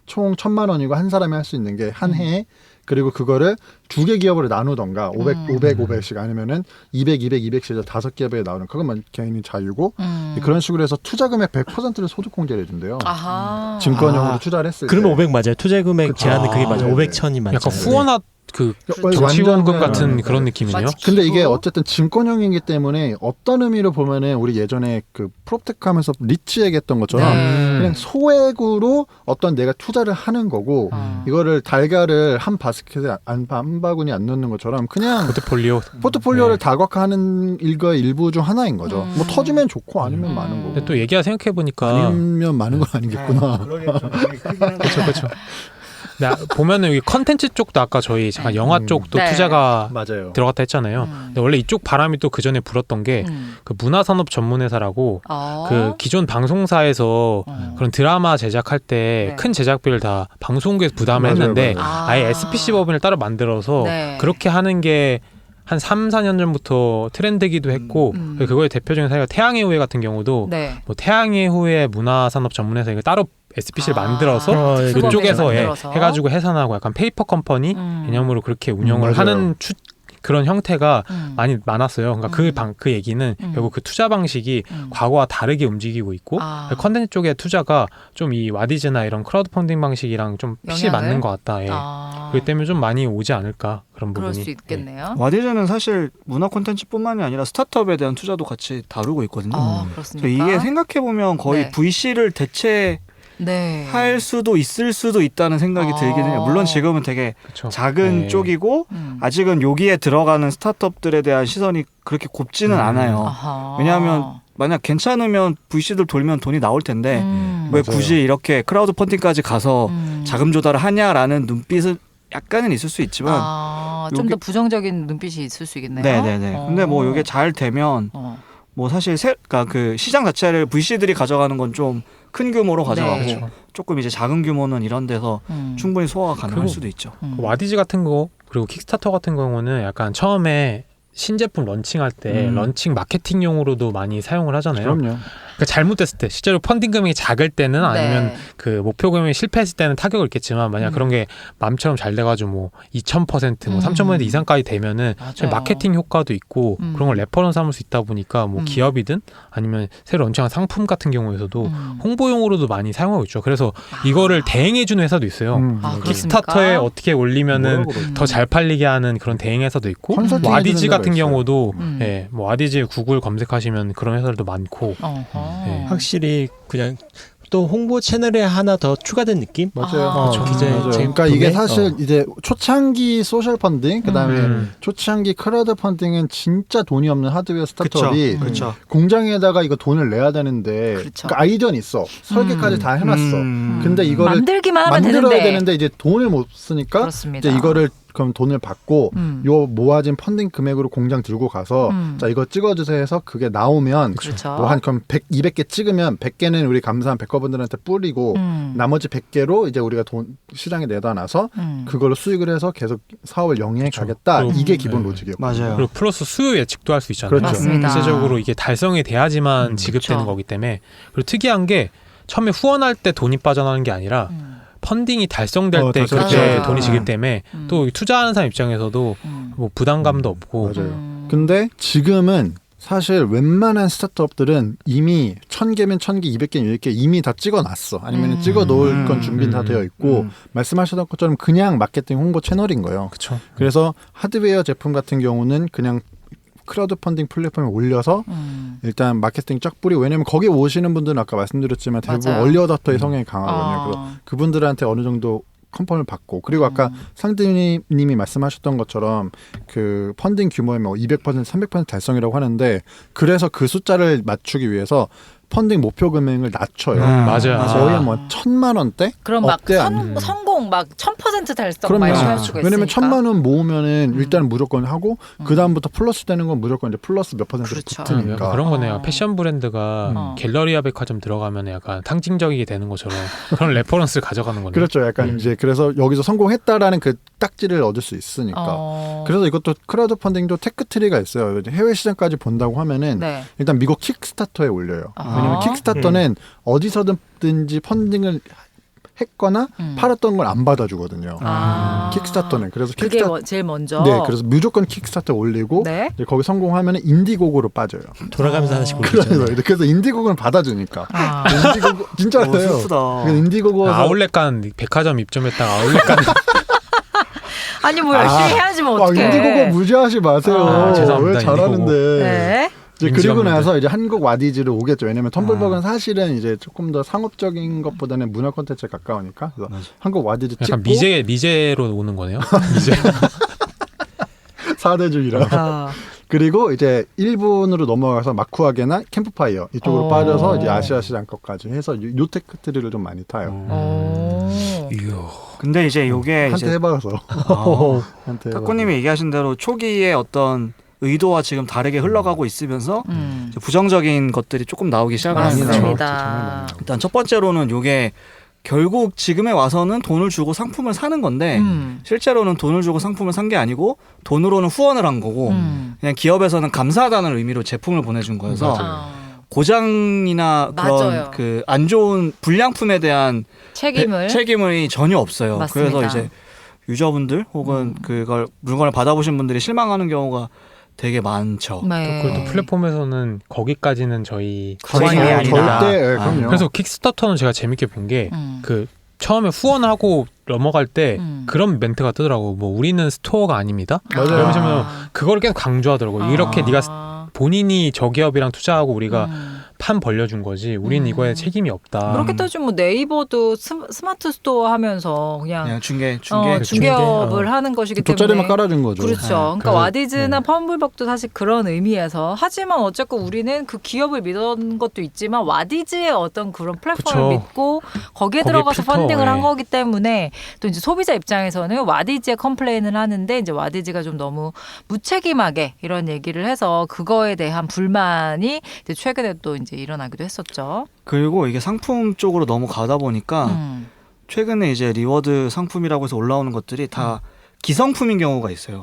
1,000만 원이고 한 사람이 할 수 있는 게 한 해에 그리고 그거를 두 개 기업으로 나누던가 500씩 아니면은 200, 200씩 5기업에 나오는 그것만 개인이 자유고 그런 식으로 해서 투자 금액 100%를 소득 공제를 해준대요. 아하. 증권형으로 투자를 했을 때. 그러면 500 맞아요. 투자 금액 그쵸. 제한은 그게 맞아요. 네네. 500천이 맞아요. 약간 후원화 그 완전 정치원금 그냥 같은 그런 느낌이네요. 마치 근데 이게 기부? 어쨌든 증권형이기 때문에 어떤 의미로 보면은 우리 예전에 그 프롭테크 하면서 리치 얘기했던 것처럼 그냥 소액으로 어떤 내가 투자를 하는 거고 이거를 달걀을 한 바스켓에 한 바구니 안 넣는 것처럼 그냥 포트폴리오를 다각화하는 일거의 일부 중 하나인 거죠. 뭐 터지면 좋고 아니면 많은 거고. 근데 또 얘기가 생각해 보니까 아니면 많은 건 아니겠구나. 그러겠죠. 그렇죠. 보면은 여기 컨텐츠 쪽도 아까 저희 잠깐 영화 쪽도 네. 투자가 맞아요. 들어갔다 했잖아요. 근데 원래 이쪽 바람이 또 그 전에 불었던 게 그 문화산업 전문회사라고 그 기존 방송사에서 그런 드라마 제작할 때 큰 제작비를 다 방송국에서 부담을 맞아요, 했는데 맞아요. 아예 SPC 법인을 따로 만들어서 네. 그렇게 하는 게 한 3, 4년 전부터 트렌드기도 했고 그거의 대표적인 사례가 태양의 후예 같은 경우도 네. 뭐 태양의 후예 문화산업 전문회사 이거 따로 SPC를 만들어서 그거 그쪽에서 만들어서. 해가지고 해산하고 약간 페이퍼 컴퍼니 개념으로 그렇게 운영을 맞아요. 하는 그런 형태가 많이 많았어요. 그러니까 그 얘기는 결국 그 투자 방식이 과거와 다르게 움직이고 있고 컨텐츠 쪽의 투자가 좀 이 와디즈나 이런 크라우드 펀딩 방식이랑 좀 핏이 영향을? 맞는 것 같다. 예. 그렇기 때문에 좀 많이 오지 않을까 그런 그럴 부분이. 수 있겠네요. 와디즈는 사실 문화 콘텐츠뿐만이 아니라 스타트업에 대한 투자도 같이 다루고 있거든요. 그렇습니까? 이게 생각해 보면 거의 네. VC를 대체할 네. 수도 있을 수도 있다는 생각이 들긴 해요. 물론 지금은 되게 그쵸. 작은 네. 쪽이고 아직은 여기에 들어가는 스타트업들에 대한 시선이 그렇게 곱지는 않아요. 아하. 왜냐하면 만약 괜찮으면 VC들 돌면 돈이 나올 텐데 왜 맞아요. 굳이 이렇게 크라우드 펀딩까지 가서 자금 조달을 하냐라는 눈빛은 약간은 있을 수 있지만 좀 더 여기- 부정적인 눈빛이 있을 수 있겠네요. 네네네. 근데 뭐 이게 잘 되면 뭐 사실 그러니까 그 시장 자체를 VC들이 가져가는 건 좀 큰 규모로 가져가고 네. 조금 이제 작은 규모는 이런 데서 충분히 소화가 가능할 그리고 수도 있죠. 와디즈 같은 거 그리고 킥스타터 같은 경우는 약간 처음에 신제품 런칭할 때 런칭 마케팅용으로도 많이 사용을 하잖아요. 그럼요. 그러니까 잘못됐을 때 실제로 펀딩 금액이 작을 때는 아니면 네. 그 목표 금액이 실패했을 때는 타격을 있겠지만 만약 그런 게 맘처럼 잘 돼가지고 뭐 2000% 뭐 3000% 이상까지 되면은 맞아요. 마케팅 효과도 있고 그런 걸 레퍼런스 삼을 수 있다 보니까 뭐 기업이든 아니면 새로 런칭한 상품 같은 경우에서도 홍보용으로도 많이 사용하고 있죠. 그래서 이거를 대행해주는 회사도 있어요. 아, 킥스타터에 그렇습니까? 어떻게 올리면은 뭐라고 그러지? 더 잘 팔리게 하는 그런 대행 회사도 있고 컨설팅 와디즈 해주는 같은 데가 있어요. 경우도 예, 뭐 와디즈 구글 검색하시면 그런 회사들도 많고 어허. 네. 확실히 그냥 또 홍보 채널에 하나 더 추가된 느낌? 맞아요. 아, 기자의 맞아요. 제품 그러니까 이게 구매? 사실 이제 초창기 소셜 펀딩, 그다음에 초창기 크라우드 펀딩은 진짜 돈이 없는 하드웨어 스타트업이 그렇죠. 공장에다가 이거 돈을 내야 되는데 그렇죠. 그 아이디어는 있어. 설계까지 다 해놨어. 근데 이거를 만들기만 하면 만들어야 되는데. 이제 돈을 못 쓰니까 그렇습니다. 이제 이거를 그럼 돈을 받고 요 모아진 펀딩 금액으로 공장 들고 가서 자 이거 찍어주세요 해서 그게 나오면 그렇죠. 뭐 한 그럼 200개 찍으면 100개는 우리 감사한 백커분들한테 뿌리고 나머지 100개로 이제 우리가 돈 시장에 내다 놔서 그걸로 수익을 해서 계속 사업을 영위해 가겠다. 그리고- 이게 기본 네. 로직이에요. 맞아요. 그리고 플러스 수요 예측도 할 수 있잖아요. 그렇죠. 맞습니다. 실제적으로 이게 달성이 돼야지만 지급되는 그렇죠. 거기 때문에 그리고 특이한 게 처음에 후원할 때 돈이 빠져나가는 게 아니라 펀딩이 달성될 때 달성될 그때 때. 돈이 지급 때문에 또 투자하는 사람 입장에서도 뭐 부담감도 없고 맞아요. 근데 지금은 사실 웬만한 스타트업들은 이미 1000개면 1000개, 200개면 200개 이미 다 찍어놨어. 아니면 찍어 놓을 건 준비는 다 되어 있고 말씀하셨던 것처럼 그냥 마케팅 홍보 채널인 거예요. 그렇죠. 그래서 하드웨어 제품 같은 경우는 그냥 크라우드 펀딩 플랫폼에 올려서 일단 마케팅 쫙 뿌리고 왜냐면 거기 오시는 분들은 아까 말씀드렸지만 대부분 맞아요. 얼리 어답터의 성향이 강하거든요. 그래서 그분들한테 어느 정도 컨펌을 받고 그리고 아까 상대님이 말씀하셨던 것처럼 그 펀딩 규모의 뭐 200%, 300% 달성이라고 하는데 그래서 그 숫자를 맞추기 위해서 펀딩 목표 금액을 낮춰요. 맞아요. 거의 뭐 1000만 원대? 그럼 막 억대 안- 성공 막 1000% 달성 그럼요. 막 이렇게 할 수가 있으니까. 왜냐면 1000만 원 모으면은 일단 무조건 하고 그 다음부터 플러스 되는 건 무조건 이제 플러스 몇 퍼센트 그렇죠. 붙으니까. 약간 그런 거네요. 어. 패션 브랜드가 갤러리아 백화점 들어가면 약간 상징적이게 되는 것처럼 그런 레퍼런스를 가져가는 거네요. 그렇죠. 약간 이제 그래서 여기서 성공했다라는 그 딱지를 얻을 수 있으니까. 그래서 이것도 크라우드 펀딩도 테크트리가 있어요. 해외 시장까지 본다고 하면은 네. 일단 미국 킥스타터에 올려요. 아. 왜냐면 킥스타터는 어디서든지 펀딩을 했거나 팔았던 걸 안 받아주거든요. 킥스타터는 그래서 그게 제일 먼저. 네, 그래서 무조건 킥스타터 올리고 네. 이제 거기 성공하면 인디고고로 빠져요. 돌아가면서 하나씩 올리죠. 그래서 인디고고는 받아주니까. 아. 인디고고 진짜예요. 슬프다. 인디고고에서 아울렛 간 백화점 입점했다가 아울렛 간 아니 뭐 열심히 해야지 뭐 어떡해. 인디고고 무시하지 마세요. 아, 죄송합니다, 왜 잘하는데. 네. 이제 그리고 인지합니다. 나서 이제 한국 와디즈를 오겠죠. 왜냐면 텀블벅은 사실은 이제 조금 더 상업적인 것보다는 문화 콘텐츠에 가까우니까. 그래서 한국 와디즈 찍고 약간 미제로 오는 거네요. 미제. 사대주의라. 아. 그리고 이제 일본으로 넘어가서 마쿠아게나 캠프파이어 이쪽으로 오. 빠져서 이제 아시아 시장 것까지 해서 요 테크트리를 좀 많이 타요. 근데 이제 요게 한테 이제 해봐서. 한테 해봐서. 탁구님이 얘기하신 대로 초기에 어떤 의도와 지금 다르게 흘러가고 있으면서 이제 부정적인 것들이 조금 나오기 시작을 합니다. 맞습니다. 일단 첫 번째로는 요게 결국 지금에 와서는 돈을 주고 상품을 사는 건데 실제로는 돈을 주고 상품을 산 게 아니고 돈으로는 후원을 한 거고 그냥 기업에서는 감사하다는 의미로 제품을 보내준 거여서 고장이나 맞아요. 그런 그 안 좋은 불량품에 대한 책임이 전혀 없어요. 맞습니다. 그래서 이제 유저분들 혹은 그걸 물건을 받아보신 분들이 실망하는 경우가 되게 많죠. 네. 그리고 또 플랫폼에서는 거기까지는 저희 권한이 권한이 아니다. 절대 그럼요. 그래서 킥스타터는 제가 재밌게 본 게 그 처음에 후원하고 넘어갈 때 그런 멘트가 뜨더라고. 뭐 우리는 스토어가 아닙니다. 맞아요. 그러면서 그걸 계속 강조하더라고요. 이렇게 네가 본인이 저 기업이랑 투자하고 우리가 판 벌려준 거지. 우린 이거에 책임이 없다. 그렇게 따지면 뭐 네이버도 스마트 스토어 하면서 그냥 중개 중개업을 하는 것이기 때문에 돗자리만 깔아준 거죠. 그렇죠. 그러니까 그래서, 와디즈나 펌블벅도 사실 그런 의미에서 하지만 어쨌건 우리는 그 기업을 믿은 것도 있지만 와디즈의 어떤 그런 플랫폼을 그쵸. 믿고 거기에 거기에 들어가서 필터, 펀딩을 한 예. 거기 때문에 또 이제 소비자 입장에서는 와디즈에 컴플레인을 하는데 이제 와디즈가 좀 너무 무책임하게 이런 얘기를 해서 그거에 대한 불만이 이제 최근에 또 이제 일어나기도 했었죠. 그리고 이게 상품 쪽으로 너무 가다 보니까 최근에 이제 리워드 상품이라고 해서 올라오는 것들이 다 기성품인 경우가 있어요.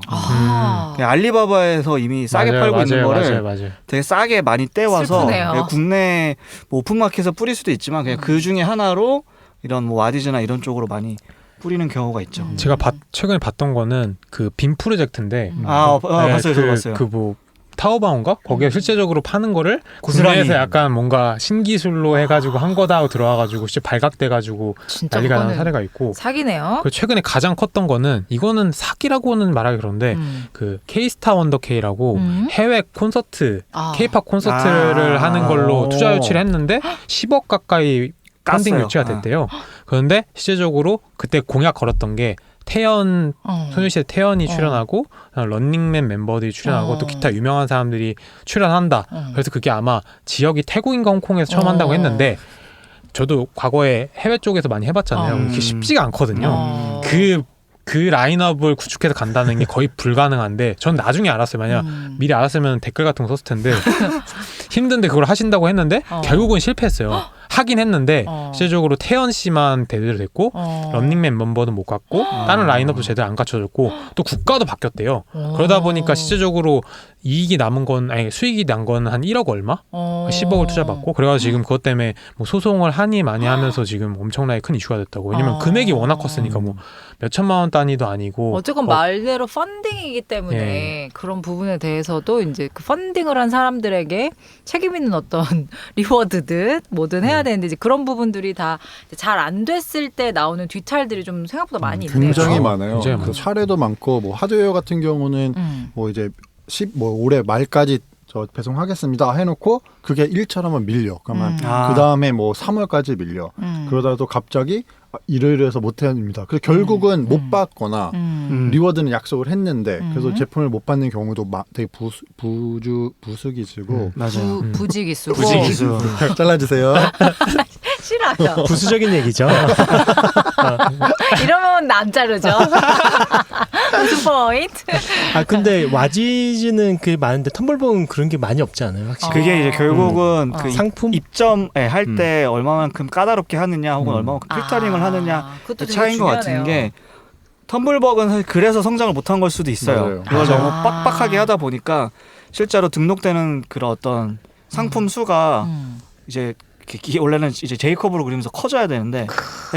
그냥 알리바바에서 이미 싸게 팔고 있는 거를 맞아요. 되게 싸게 많이 떼와서 슬프네요. 그냥 국내 뭐 오픈마켓에서 뿌릴 수도 있지만 그냥 그 중에 하나로 이런 뭐 와디즈나 이런 쪽으로 많이 뿌리는 경우가 있죠. 제가 최근에 봤던 거는 그 빔 프로젝트인데 봤어요. 저도 봤어요. 그 뭐 타오바오인가? 거기에 실제적으로 파는 거를 고스란히. 국내에서 약간 뭔가 신기술로 해가지고 한 거다 하고 들어와가지고 진짜 발각돼가지고 진짜 난리가 난 그거는 사례가 있고. 사기네요. 그 최근에 가장 컸던 거는 이거는 사기라고는 말하기 그런데 그 K스타 원더 K라고 해외 콘서트, K-팝 콘서트를 하는 걸로 투자 유치를 했는데 10억 가까이 펀딩 깠어요. 유치가 됐대요. 그런데 실제적으로 그때 공약 걸었던 게 태연 소녀시대 태연이 출연하고 런닝맨 멤버들이 출연하고 또 기타 유명한 사람들이 출연한다. 그래서 그게 아마 지역이 태국인가 홍콩에서 처음 한다고 했는데 저도 과거에 해외 쪽에서 많이 해봤잖아요. 그게 쉽지가 않거든요. 그 라인업을 구축해서 간다는 게 거의 불가능한데 전 나중에 알았어요. 만약 미리 알았으면 댓글 같은 거 썼을 텐데 힘든데 그걸 하신다고 했는데 결국은 실패했어요. 하긴 했는데 실제적으로 태연 씨만 대대로 됐고 런닝맨 멤버도 못 갔고 다른 라인업도 제대로 안 갖춰졌고 또 국가도 바뀌었대요. 그러다 보니까 실제적으로 이익이 남은 건 아니 수익이 난 건 한 1억 얼마? 10억을 투자받고 그래가지고 지금 그것 때문에 뭐 소송을 하니 많이 하면서 지금 엄청나게 큰 이슈가 됐다고. 왜냐면 금액이 워낙 컸으니까 뭐 몇 천만 원 단위도 아니고 어쨌건 말대로 펀딩이기 때문에 그런 부분에 대해서도 이제 그 펀딩을 한 사람들에게 책임 있는 어떤 리워드든 뭐든 해야 되는데 이제 그런 부분들이 다 잘 안 됐을 때 나오는 뒤탈들이 좀 생각보다 많이 있네요. 굉장히 많아요. 굉장히 그 많죠. 사례도 많고 뭐 하드웨어 같은 경우는 뭐 이제 올해 말까지 저 배송하겠습니다 해놓고 그게 1차로만 밀려. 그러면 그 다음에 뭐 3월까지 밀려. 그러다 또 갑자기 이래서 못합니다. 그래서 결국은 못 받거나 리워드는 약속을 했는데 그래서 제품을 못 받는 경우도 되게 부수기지고 맞아요. 부직이 쓰고 부지기수. 잘라주세요. 싫어요. 부수적인 얘기죠. 이러면 안 자르죠. 포인트. 아 근데 와지즈는 그 많은데 텀블벅은 그런 게 많이 없지 않아요, 확실히. 그게 이제 결국은 그 상품 입점에 할 때 얼마만큼 까다롭게 하느냐 혹은 얼마만큼 필터링을 하느냐 그것도 되게 차이인 것 같은 중요하네요. 게 텀블벅은 사실 그래서 성장을 못한 걸 수도 있어요. 맞아요. 그걸 너무 빡빡하게 하다 보니까 실제로 등록되는 그런 어떤 상품 수가 이제 원래는 이제 제이콥으로 그리면서 커져야 되는데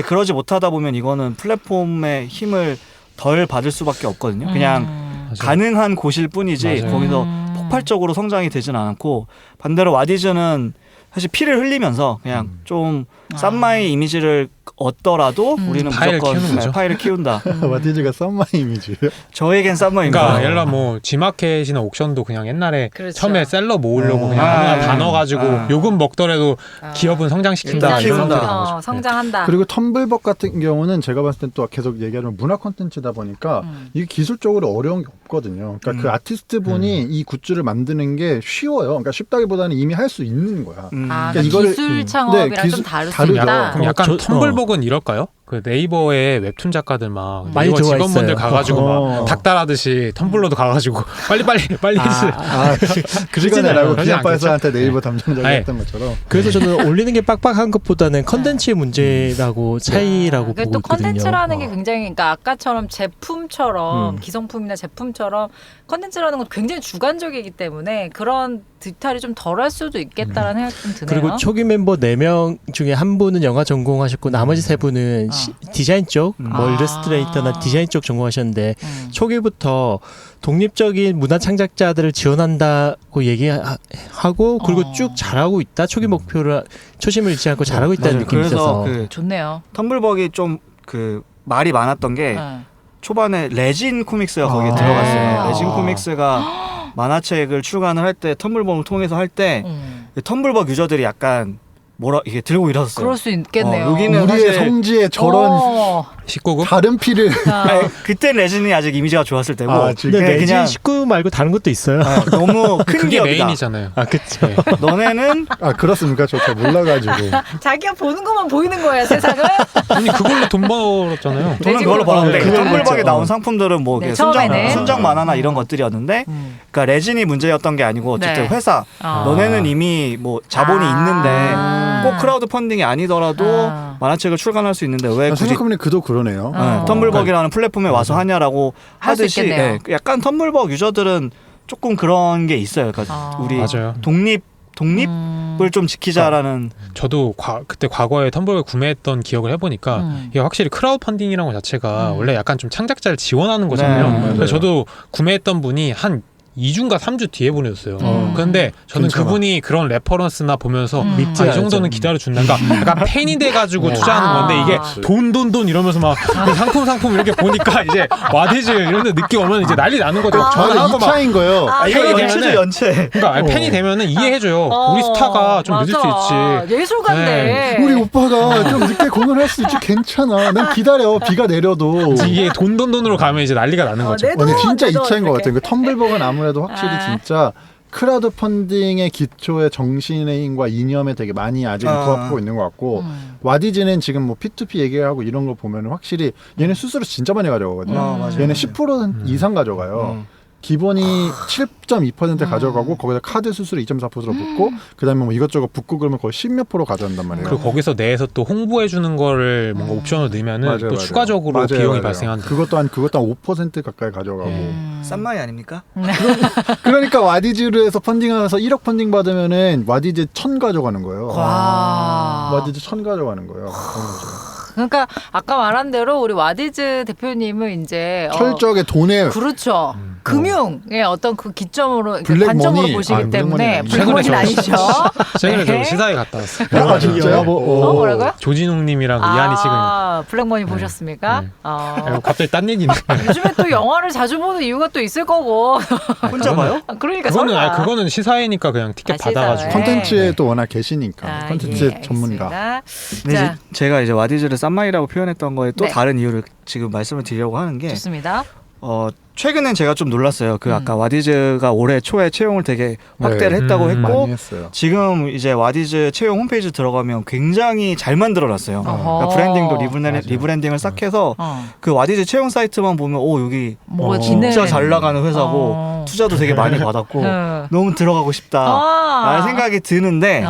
그러지 못하다 보면 이거는 플랫폼의 힘을 덜 받을 수밖에 없거든요. 그냥 맞아요. 가능한 곳일 뿐이지 맞아요. 거기서 폭발적으로 성장이 되진 않았고 반대로 와디즈는 사실 피를 흘리면서 그냥 좀 쌈마이 이미지를 얻더라도 우리는 파일을 무조건 키우는 거죠. 파일을 키운다. 와디즈가 썸마 이미지예요. 저에겐 쌈마입니다. 그러니까 예를 들어 뭐 지마켓이나 옥션도 그냥 옛날에 그렇죠. 처음에 셀러 모으려고 그냥 아무나 다 넣어가지고 요금 먹더라도 기업은 성장시킨다 일단 이런 키운다. 생각이 나는 거죠. 성장한다. 그리고 텀블벅 같은 경우는 제가 봤을 땐 또 계속 얘기하는 문화 콘텐츠다 보니까 이게 기술적으로 어려운 게 없거든요. 그러니까 그 아티스트 분이 이 굿즈를 만드는 게 쉬워요. 그러니까 쉽다기보다는 이미 할 수 있는 거야. 아, 그러니까 그러니까 이거를- 기술 창업이랑 네, 좀 다를 수 다르죠. 있다. 그럼 약간 저- 텀블벅은 이럴까요? 그 네이버의 웹툰 작가들 막 많이 네이버 들어와 직원분들 있어요. 가가지고 막 닥달하듯이 텀블러도 가가지고 빨리 그러진 않고 그러진 기아파에서한테 네이버 담당자가 아니, 했던 것처럼. 그래서 저는 올리는 게 빡빡한 것보다는 컨텐츠의 문제라고 차이라고 그러니까 보고 또 있거든요. 컨텐츠라는 게 굉장히 그러니까 아까처럼 제품처럼 기성품이나 제품처럼 컨텐츠라는 건 굉장히 주관적이기 때문에 그런 뒤탈이 좀 덜할 수도 있겠다라는 생각이 좀 드네요. 그리고 초기 멤버 4명 중에 한 분은 영화 전공하셨고 나머지 3분은 디자인 쪽, 뭐 일러스트레이터나 디자인 쪽 전공하셨는데 초기부터 독립적인 문화 창작자들을 지원한다고 얘기하고 그리고 쭉 잘하고 있다. 초기 목표를 초심을 잃지 않고 잘하고 있다는 맞아요. 느낌이 그래서 있어서 그 좋네요. 텀블벅이 좀 그 말이 많았던 게 네. 초반에 레진 코믹스가 거기에 아. 들어갔어요. 레진 코믹스가 만화책을 출간을 할 때 텀블벅을 통해서 할 때 텀블벅 유저들이 약간 이게 들고 일어섰어요. 그럴 수 있겠네요. 여기는 우리의 사실 성지에 저런 19금? 다른 피를 그때 레진이 아직 이미지가 좋았을 때고 근데 레진 그냥 19 말고 다른 것도 있어요. 너무 큰 그게 기업이다. 메인이잖아요. 아 그쵸. 네. 너네는 그렇습니까? 저 잘 몰라가지고 자기가 보는 것만 보이는 거야 세상을. 아니 그걸로 돈 벌었잖아요. 돈은 그걸로 벌었는데 네, 그걸로 텀블벅에 벌었죠. 나온 상품들은 뭐 네, 이게 처음에는. 순정 만화나 이런 것들이었는데 그러니까 레진이 문제였던 게 아니고 어쨌든 네. 회사 너네는 이미 뭐 자본이 있는데 꼭 크라우드 펀딩이 아니더라도 만화책을 출간할 수 있는데 왜 굳이 생각해보니 그도 그러네요. 텀블벅이라는 플랫폼에 와서 하냐라고 할수 하듯이 있겠네요. 약간 텀블벅 유저들은 조금 그런 게 있어요. 그러니까 우리 맞아요. 독립을 좀 지키자라는 저도 그때 과거에 텀블벅을 구매했던 기억을 해보니까 이게 확실히 크라우드 펀딩이라는 것 자체가 원래 약간 좀 창작자를 지원하는 거잖아요. 네, 맞아요. 그래서 저도 구매했던 분이 한 2주인가 3주 뒤에 보내줬어요. 그런데 저는 괜찮아. 그분이 그런 레퍼런스나 보면서 믿지 이 않죠. 정도는 기다려준다니까 약간 팬이 돼가지고 투자하는 건데 이게 돈 이러면서 막 상품 이렇게 보니까 이제 와디즈 이런 데 늦게 오면 이제 난리 나는 거죠. 저는 전화하고 막 2차인 거예요. 이거 팬이 연체죠 되면은 연체. 그러니까 아니, 팬이 되면은 이해해줘요. 우리 스타가 좀 늦을 수 있지. 예술가인데. 우리 오빠가 좀 늦게 공연할 수 있지 괜찮아. 난 기다려. 비가 내려도. 이게 돈으로 가면 이제 난리가 나는 거죠. 내 돈, 근데 진짜 내 돈, 2차인 것 이렇게. 같아요. 그 텀블벅은 아무래도 확실히 진짜 크라우드 펀딩의 기초의 정신의 힘과 이념에 되게 많이 아직 부합하고 있는 것 같고 와디즈는 지금 뭐 P2P 얘기하고 이런 거 보면 확실히 얘는 수수료 진짜 많이 가져가거든요. 맞아요. 얘는 10% 이상 가져가요. 기본이 7.2% 가져가고 거기다 카드 수수료 2.4%로 붙고 그다음에 뭐 이것저것 붙고 그러면 거의 10몇 프로 가져간단 말이에요. 그리고 거기서 내에서 또 홍보해 주는 거를 뭔가 옵션을 넣으면은 맞아요, 또 맞아요. 추가적으로 맞아요, 비용이 맞아요. 발생한다. 그것도 한 5% 가까이 가져가고. 싼 마이 아닙니까? 그러니까 와디즈에서 펀딩하면서 1억 펀딩 받으면은 와디즈 1,000 가져가는 거예요. 와디즈 1,000 가져가는 거예요. 그런 거죠. 그러니까 아까 말한 대로 우리 와디즈 대표님은 이제 철저하게 돈에 그렇죠. 금융의 어떤 그 기점으로 블랙 관점으로 머니. 보시기 블랙 때문에 머니 블랙머니는 아니죠. 최근에 네. 저 시사회 갔다 왔어요. 아, 진짜요? 뭐라고요? 조진웅님이랑 이한이 찍은. 블랙머니 보셨습니까? 네. 갑자기 딴 얘기네. 요즘에 또 영화를 자주 보는 이유가 또 있을 거고. 혼자 봐요? 그러니까 그거는 시사회니까 그냥 티켓 시사회. 받아가지고. 콘텐츠에 또 워낙 계시니까 콘텐츠 예, 전문가. 알겠습니다. 근데 자, 제가 이제 와디즈를 싼 마이라고 표현했던 거에 또 네. 다른 이유를 지금 말씀을 드리려고 하는 게 좋습니다. 최근엔 제가 좀 놀랐어요. 그 아까 와디즈가 올해 초에 채용을 되게 확대를 네. 했다고 했고 많이 했어요. 지금 이제 와디즈 채용 홈페이지 들어가면 굉장히 잘 만들어놨어요. 그러니까 브랜딩도 리브랜딩을 싹 해서 그 와디즈 채용 사이트만 보면 여기 뭐가 진짜 기능. 잘 나가는 회사고 투자도 되게 많이 받았고 너무 들어가고 싶다라는 생각이 드는데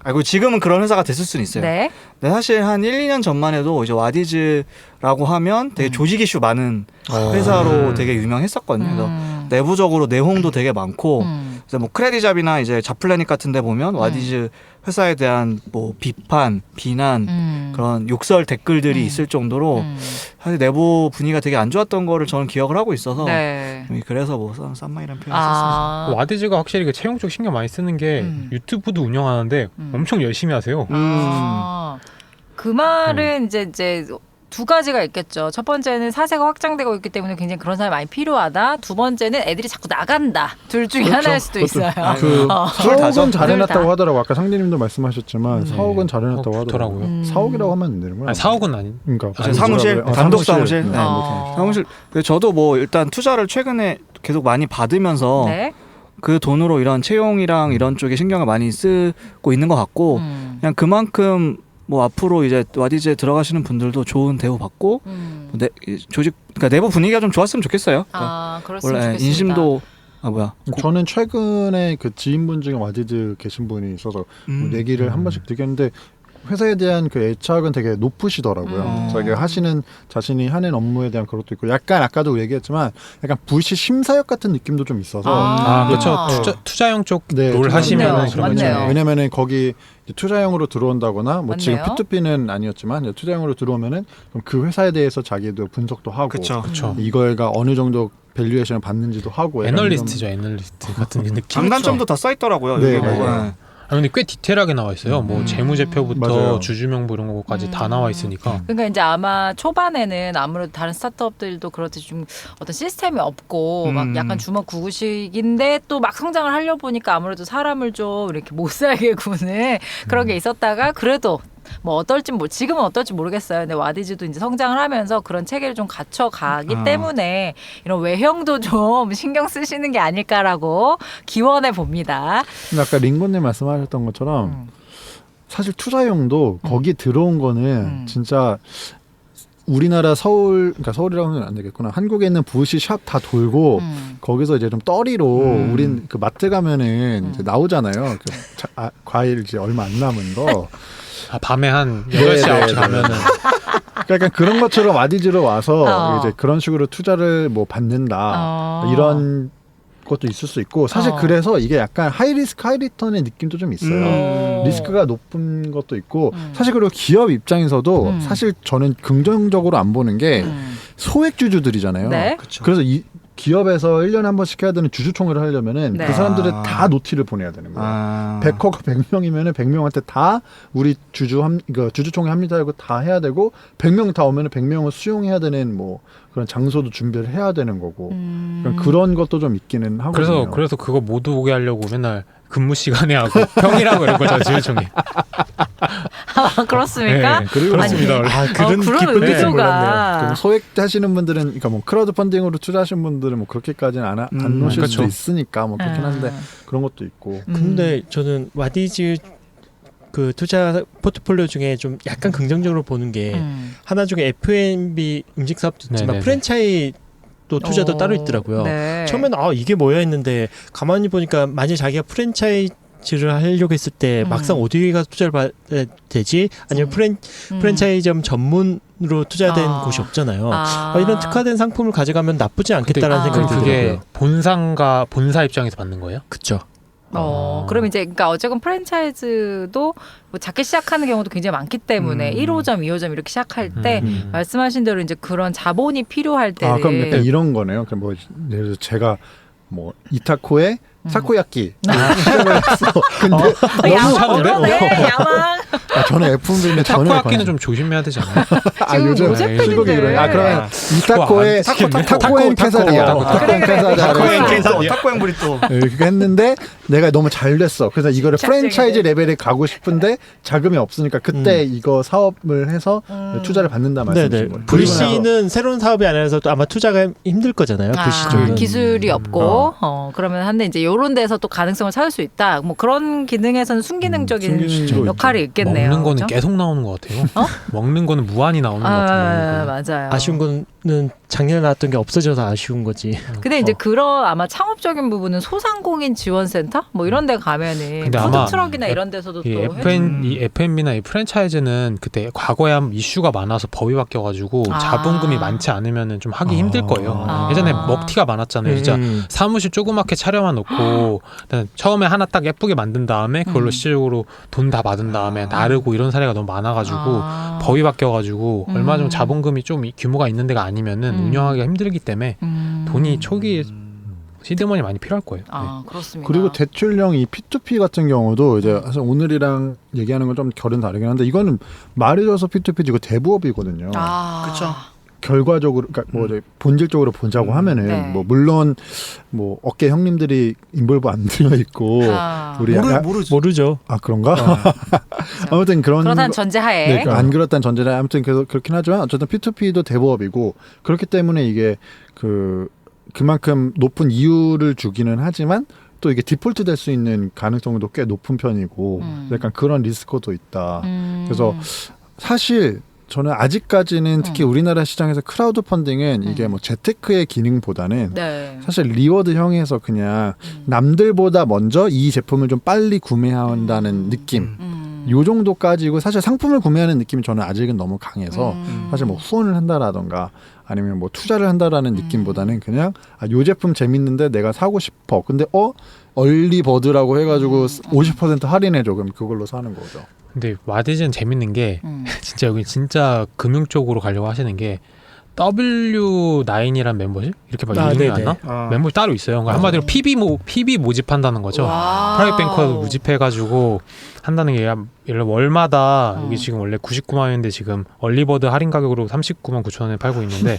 알고 지금은 그런 회사가 됐을 수는 있어요. 네. 근데 사실 한 1, 2년 전만 해도 이제 와디즈라고 하면 되게 조직 이슈 많은 회사로 되게 유명했었거든요. 그래서 내부적으로 내홍도 되게 많고 그래서 뭐 크레디잡이나 이제 잡플래닛 같은 데 보면 와디즈 회사에 대한 뭐 비판, 비난 그런 욕설 댓글들이 있을 정도로 사실 내부 분위기가 되게 안 좋았던 거를 저는 기억을 하고 있어서 네. 그래서 뭐 쌈마이라는 표현을 썼습니다. 와디즈가 확실히 그 채용 쪽 신경 많이 쓰는 게 유튜브도 운영하는데 엄청 열심히 하세요. 그 말은 이제 두 가지가 있겠죠. 첫 번째는 사세가 확장되고 있기 때문에 굉장히 그런 사람이 많이 필요하다. 두 번째는 애들이 자꾸 나간다. 둘 중에 하나일 수도 있어요. 그 사옥은 잘해놨다고 둘 다. 하더라고. 아까 상대님도 말씀하셨지만 사옥은 잘해놨다고 하더라고요. 좋더라고요. 사옥이라고 하면 안 되는 거야. 사옥은 아니. 그러니까 사무실, 단독 사무실. 네. 네. 사무실. 저도 뭐 일단 투자를 최근에 계속 많이 받으면서 네. 그 돈으로 이런 채용이랑 이런 쪽에 신경을 많이 쓰고 있는 것 같고 그냥 그만큼 뭐 앞으로 이제 와디즈에 들어가시는 분들도 좋은 대우 받고 조직 그러니까 내부 분위기가 좀 좋았으면 좋겠어요. 그렇으면 원래 좋겠습니다. 인심도 저는 최근에 그 지인분 중에 와디즈 계신 분이 있어서 얘기를 한 번씩 드렸는데 회사에 대한 그 애착은 되게 높으시더라고요. 자기가 하시는 자신이 하는 업무에 대한 그것도 있고 약간 아까도 얘기했지만 약간 VC 심사역 같은 느낌도 좀 있어서 그렇죠. 투자형 쪽 네, 롤 하시면은 맞네요. 그런 맞네요. 거죠. 왜냐면은 거기 이제 투자형으로 들어온다거나 뭐 맞네요. 지금 P2P는 아니었지만 이제 투자형으로 들어오면은 그럼 그 회사에 대해서 자기도 분석도 하고 그쵸. 이거가 어느 정도 밸류에이션을 받는지도 하고 약간 애널리스트죠, 애널리스트 같은 느낌. 장단점도 다 써 있더라고요. 네, 여기 맞아요. 보면. 근데 꽤 디테일하게 나와 있어요. 뭐 재무제표부터 맞아요. 주주명부 이런 거까지 다 나와 있으니까. 그러니까 이제 아마 초반에는 아무래도 다른 스타트업들도 그렇듯이 좀 어떤 시스템이 없고 막 약간 주먹 구구식인데 또 막 성장을 하려 보니까 아무래도 사람을 좀 이렇게 못 살게 구는 그런 게 있었다가 그래도 뭐 어떨지 지금은 어떨지 모르겠어요. 근데 와디즈도 이제 성장을 하면서 그런 체계를 좀 갖춰가기 때문에 이런 외형도 좀 신경 쓰시는 게 아닐까라고 기원해 봅니다. 근데 아까 링고님 말씀하셨던 것처럼 사실 투자용도 거기 들어온 거는 진짜 우리나라 그러니까 서울이라고 하면 안 되겠구나. 한국에 있는 부시 샵 다 돌고 거기서 이제 좀 떠리로 우린 그 마트 가면은 이제 나오잖아요. 과일 이제 얼마 안 남은 거. 밤에 한 8시, 9시 가면은 그러니까 그런 것처럼 와디즈로 와서 이제 그런 식으로 투자를 뭐 받는다. 이런 것도 있을 수 있고 사실 그래서 이게 약간 하이리스크 하이리턴의 느낌도 좀 있어요. 리스크가 높은 것도 있고 사실 그리고 기업 입장에서도 사실 저는 긍정적으로 안 보는 게 소액주주들이잖아요. 네. 그래서 이 기업에서 1년에 한 번씩 해야 되는 주주총회를 하려면은 네. 그 사람들을 다 노티를 보내야 되는 거예요. 100허가 100명이면은 100명한테 다 우리 주주총회 합니다 하고 다 해야 되고 100명 다 오면은 100명을 수용해야 되는 뭐 그런 장소도 준비를 해야 되는 거고 그런 것도 좀 있기는 하거든요. 그래서 그거 못 오게 하려고 맨날 근무 시간에 하고 평일하고 이런 거죠 지주총회. 그렇습니까? 네, 그렇습니다. 그런 기쁨이 의도가 소액 하시는 분들은 그러니까 뭐 크라우드 펀딩으로 투자하시는 분들은 뭐 그렇게까지는 안 놓으실 그렇죠. 수도 있으니까 뭐 그렇긴 한데 그런 것도 있고. 근데 저는 와디즈 그 투자 포트폴리오 중에 좀 약간 긍정적으로 보는 게 하나 중에 F&B 음식 사업도 있지만 네네네. 프랜차이즈 또 투자도 따로 있더라고요. 네. 처음에는 이게 뭐야 했는데 가만히 보니까 만약 자기가 프랜차이즈를 하려고 했을 때 막상 어디에 가서 투자를 받아야 되지? 아니면 프랜차이점 전문으로 투자된 곳이 없잖아요. 이런 특화된 상품을 가져가면 나쁘지 않겠다라는 생각이 그게 들더라고요. 본사 입장에서 받는 거예요? 그렇죠. 그럼 이제 그러니까 어쨌건 프랜차이즈도 뭐 작게 시작하는 경우도 굉장히 많기 때문에 1호점, 2호점 이렇게 시작할 때 말씀하신 대로 이제 그런 자본이 필요할 때 그럼 약간 이런 거네요. 그럼 뭐 예를 들어 제가 뭐 이타코에 타코야끼 시작을 했어. 근데 야망. 저는 F&B는 전혀 타코야끼는 좀 조심해야 되지 않나요? 지금 요즘 모제 실곡이 그래요. 그러면 이타코에 타코엔 케사디야. 타코엔 케사디야. 타코엔 브리또. 이렇게 했는데 내가 너무 잘 됐어. 그래서 이거를 프랜차이즈 레벨에 가고 싶은데 자금이 없으니까 그때 이거 사업을 해서 투자를 받는다 말씀이신 거예요. VC는 새로운 사업이 아니라서 또 아마 투자가 힘들 거잖아요. VC 쪽은. 기술이 없고 그러면 한데 이제 이런 데서 또 가능성을 찾을 수 있다. 뭐 그런 기능에서는 순기능적인 역할이 있겠네요. 먹는 거는 그렇죠? 계속 나오는 것 같아요. 먹는 거는 무한히 나오는 것 같아요. 맞아요. 아쉬운 거는 작년에 나왔던 게 없어져서 아쉬운 거지. 근데 이제 그런 아마 창업적인 부분은 소상공인 지원센터 뭐 이런 데 가면은 근데 아마 푸드트럭이나 이런 데서도 또 이 F&B나 이 프랜차이즈는 그때 과거에 한 이슈가 많아서 법이 바뀌어가지고 자본금이 많지 않으면은 좀 하기 힘들 거예요. 예전에 먹튀가 많았잖아요. 진짜 사무실 조그맣게 차려만 놓고 처음에 하나 딱 예쁘게 만든 다음에 그걸로 실질적으로 돈 다 받은 다음에 나르고 이런 사례가 너무 많아가지고 법이 바뀌어가지고 얼마 정도 자본금이 좀 규모가 있는 데가 아니면은 운영하기가 힘들기 때문에 돈이 초기에 시드머니 많이 필요할 거예요. 그렇습니다. 그리고 대출형 이 P2P 같은 경우도 이제 사실 오늘이랑 얘기하는 건 좀 결은 다르긴 한데 이거는 말해줘서 P2P 이거 대부업이거든요. 그렇죠. 결과적으로 그러니까 뭐 이제 본질적으로 보자고 하면은 네. 뭐 물론 뭐 어깨 형님들이 인볼브 안 들어 있고 우리 모르죠. 그런가? 아무튼 그렇다는 전제하에 안 그렇다는 전제하에 아무튼 계속 그렇긴 하지만 어쨌든 P2P도 대부업이고 그렇기 때문에 이게 그만큼 높은 이유를 주기는 하지만 또 이게 디폴트 될 수 있는 가능성도 꽤 높은 편이고 약간 그런 리스크도 있다. 그래서 사실 저는 아직까지는 특히 우리나라 시장에서 크라우드 펀딩은 이게 뭐 재테크의 기능보다는 사실 리워드형에서 그냥 남들보다 먼저 이 제품을 좀 빨리 구매한다는 느낌 요 정도까지고 사실 상품을 구매하는 느낌이 저는 아직은 너무 강해서 사실 뭐 후원을 한다라던가 아니면 뭐 투자를 한다라는 느낌보다는 그냥 요 제품 재밌는데 내가 사고 싶어. 근데 얼리버드라고 해가지고 50% 할인해줘. 그럼 그걸로 사는 거죠. 근데 와디즈는 재밌는 게 진짜 여기 진짜 금융 쪽으로 가려고 하시는 게 W9이란 멤버십 이렇게 막 이름이 안 나? 멤버십 따로 있어요. 그러니까 한마디로 PB 모집한다는 거죠. 프라이빗 뱅커 모집해가지고 한다는 게 예를 월마다 여기 지금 원래 99만 원인데 지금 얼리버드 할인 가격으로 39만 9천 원에 팔고 있는데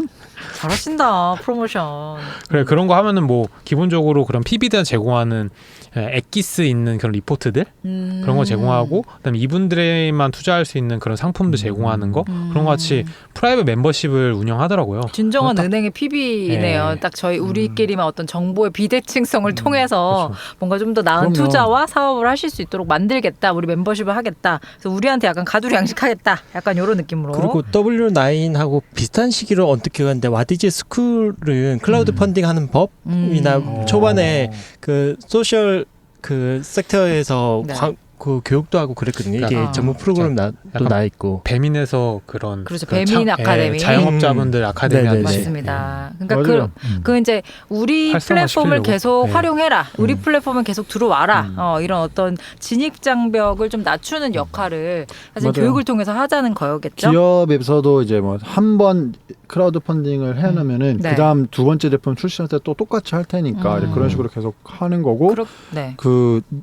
잘하신다 프로모션. 그래 그런 거 하면은 뭐 기본적으로 그런 PB들 제공하는 엑기스 있는 그런 리포트들 그런 거 제공하고 그다음에 이분들에만 투자할 수 있는 그런 상품도 제공하는 거 그런 거 같이 프라이빗 멤버십을 운영하더라고요. 진정한 은행의 PB네요. 네. 딱 저희 우리끼리만 어떤 정보의 비대칭성을 통해서 그렇죠. 뭔가 좀 더 나은 그럼요. 투자와 사업을 하실 수 있도록 만들겠다. 우리 멤버십을 하겠다. 그래서 우리한테 약간 가두리 양식하겠다. 약간 이런 느낌으로. 그리고 W9하고 비슷한 시기로 언뜻 기억하는데 와디즈 스쿨은 클라우드 펀딩하는 법이나 초반에 그 소셜 그 섹터에서 네. 그 교육도 하고 그랬거든요. 이게 그러니까. 전문 프로그램 또 약간 나 있고. 배민에서 그런 그렇죠. 그런 배민 아카데미. 자영업자분들 아카데미 네네네. 하듯이. 맞습니다. 그러니까 맞아요. 그 이제 우리 활성화 플랫폼을 시키려고. 계속 네. 활용해라. 우리 플랫폼은 계속 들어와라. 이런 어떤 진입 장벽을 좀 낮추는 역할을 사실 맞아요. 교육을 통해서 하자는 거였겠죠. 기업에서도 이제 뭐 한 번 크라우드 펀딩을 해놓으면은 네. 그다음 두 번째 제품 출시할 때 또 똑같이 할 테니까 이제 그런 식으로 계속 하는 거고 네.